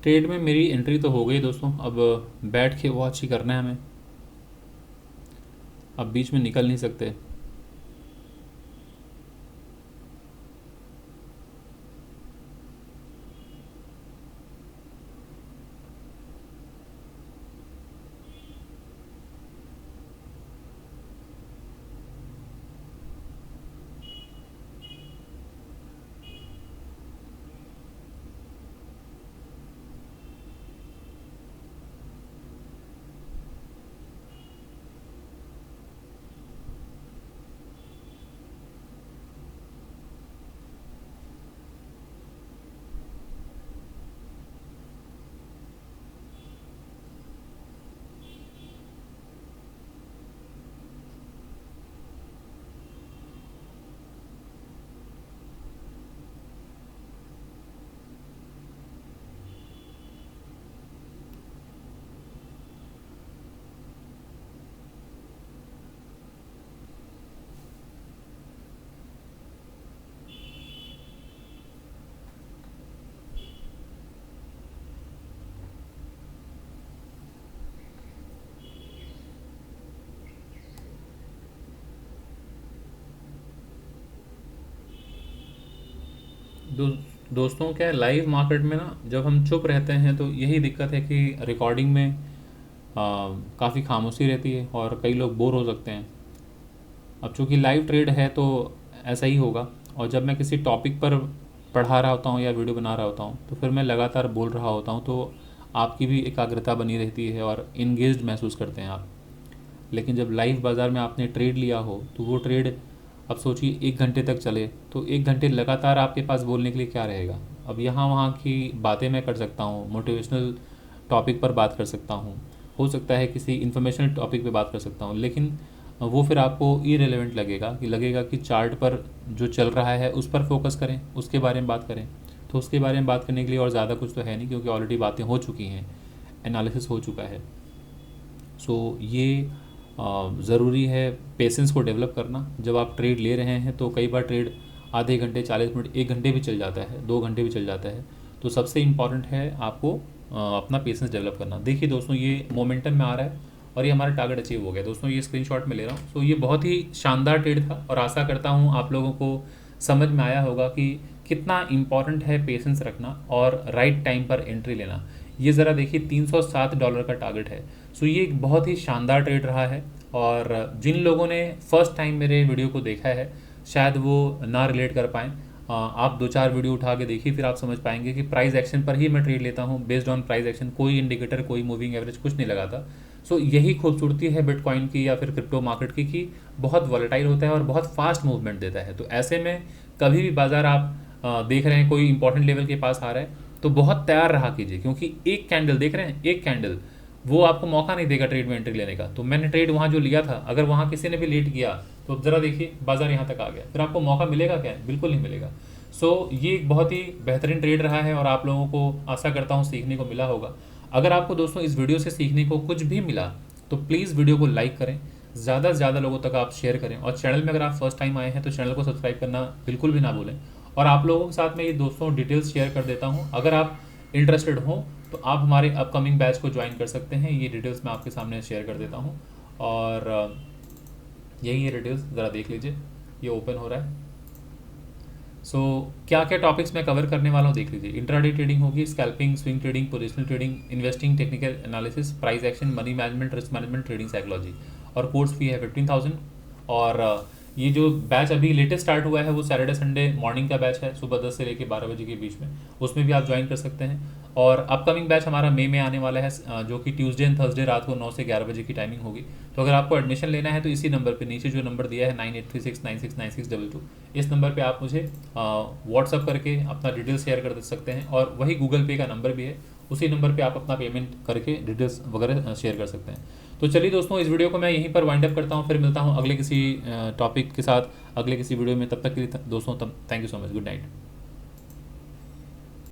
Speaker 1: ट्रेड में मेरी एंट्री तो हो गई दोस्तों, अब बैठ के वॉच ही करना है हमें, अब बीच में निकल नहीं सकते। दो, दोस्तों क्या है, लाइव मार्केट में ना जब हम चुप रहते हैं तो यही दिक्कत है कि रिकॉर्डिंग में काफ़ी खामोशी रहती है और कई लोग बोर हो सकते हैं। अब चूंकि लाइव ट्रेड है तो ऐसा ही होगा, और जब मैं किसी टॉपिक पर पढ़ा रहा होता हूँ या वीडियो बना रहा होता हूँ तो फिर मैं लगातार बोल रहा होता हूँ, तो आपकी भी एकाग्रता बनी रहती है और इंगेज्ड महसूस करते हैं आप। लेकिन जब लाइव बाज़ार में आपने ट्रेड लिया हो तो वो ट्रेड, अब सोचिए 1 घंटे तक चले तो 1 घंटे लगातार आपके पास बोलने के लिए क्या रहेगा। अब यहाँ वहाँ की बातें मैं कर सकता हूँ, मोटिवेशनल टॉपिक पर बात कर सकता हूँ, हो सकता है किसी इन्फॉर्मेशनल टॉपिक पे बात कर सकता हूँ, लेकिन वो फिर आपको इरेलेवेंट लगेगा कि चार्ट पर जो चल रहा है उस पर फोकस करें, उसके बारे में बात करें। तो उसके बारे में बात करने के लिए और ज़्यादा कुछ तो है नहीं, क्योंकि ऑलरेडी बातें हो चुकी हैं, एनालिसिस हो चुका है। ये ज़रूरी है पेशेंस को डेवलप करना। जब आप ट्रेड ले रहे हैं तो कई बार ट्रेड आधे घंटे, 40 मिनट, 1 घंटे भी चल जाता है, 2 घंटे भी चल जाता है। तो सबसे इम्पॉर्टेंट है आपको अपना पेशेंस डेवलप करना। देखिए दोस्तों, ये मोमेंटम में आ रहा है और ये हमारा टारगेट अचीव हो गया दोस्तों। ये स्क्रीनशॉट में ले रहा हूँ। सो ये बहुत ही शानदार ट्रेड था और आशा करता हूँ आप लोगों को समझ में आया होगा कि कितना इम्पॉर्टेंट है पेशेंस रखना और राइट टाइम पर एंट्री लेना। ये ज़रा देखिए, $307 का टारगेट है। सो ये एक बहुत ही शानदार ट्रेड रहा है और जिन लोगों ने फर्स्ट टाइम मेरे वीडियो को देखा है शायद वो ना रिलेट कर पाएँ। आप 2-4 वीडियो उठा के देखिए, फिर आप समझ पाएंगे कि प्राइस एक्शन पर ही मैं ट्रेड लेता हूँ, बेस्ड ऑन प्राइस एक्शन। कोई इंडिकेटर, कोई मूविंग एवरेज कुछ नहीं लगाता। सो यही खूबसूरती है बिटकॉइन की या फिर क्रिप्टो मार्केट की कि बहुत वॉलेटाइल होता है और बहुत फास्ट मूवमेंट देता है। तो ऐसे में कभी भी बाजार आप देख रहे हैं कोई इंपॉर्टेंट लेवल के पास आ रहा है तो बहुत तैयार रहा कीजिए, क्योंकि एक कैंडल देख रहे हैं, एक कैंडल वो आपको मौका नहीं देगा ट्रेड में एंट्री लेने का। तो मैंने ट्रेड वहाँ जो लिया था, अगर वहाँ किसी ने भी लेट किया तो ज़रा देखिए बाजार यहाँ तक आ गया, फिर आपको मौका मिलेगा क्या? बिल्कुल नहीं मिलेगा। सो ये एक बहुत ही बेहतरीन ट्रेड रहा है और आप लोगों को आशा करता हूँ सीखने को मिला होगा। अगर आपको दोस्तों इस वीडियो से सीखने को कुछ भी मिला तो प्लीज़ वीडियो को लाइक करें, ज़्यादा से ज़्यादा लोगों तक आप शेयर करें और चैनल में अगर आप फर्स्ट टाइम आए हैं तो चैनल को सब्सक्राइब करना बिल्कुल भी ना भूलें। और आप लोगों के साथ मैं ये दोस्तों डिटेल्स शेयर कर देता हूँ। अगर आप इंटरेस्टेड हो तो आप हमारे अपकमिंग बैच को ज्वाइन कर सकते हैं। ये डिटेल्स मैं आपके सामने शेयर कर देता हूँ और यही ये डिटेल्स ज़रा देख लीजिए, ये ओपन हो रहा है। सो क्या क्या टॉपिक्स मैं कवर करने वाला हूँ देख लीजिए। इंट्राडे ट्रेडिंग होगी, scalping, swing trading, positional trading, investing, technical analysis, price action, money management, risk management, trading psychology. और कोर्स फी है 15,000। और ये जो बैच अभी लेटेस्ट स्टार्ट हुआ है वो सैटरडे संडे मॉर्निंग का बैच है, सुबह 10 से लेकर 12 बजे के बीच में, उसमें भी आप ज्वाइन कर सकते हैं। और अपकमिंग बैच हमारा मई में आने वाला है, जो कि ट्यूसडे एंड थर्सडे रात को 9 से 11 बजे की टाइमिंग होगी। तो अगर आपको एडमिशन लेना है तो इसी नंबर पे, नीचे जो नंबर दिया है 9836969622, इस नंबर पे आप मुझे व्हाट्सअप करके अपना डिटेल्स शेयर कर सकते हैं। और वही गूगल पे का नंबर भी है, उसी नंबर पे आप अपना पेमेंट करके डिटेल्स वगैरह शेयर कर सकते हैं। तो चलिए दोस्तों, इस वीडियो को मैं यहीं पर वाइंड अप करता हूँ, फिर मिलता हूँ अगले किसी टॉपिक के साथ अगले किसी वीडियो में। तब तक के लिए दोस्तों, तब thank you so much, good night.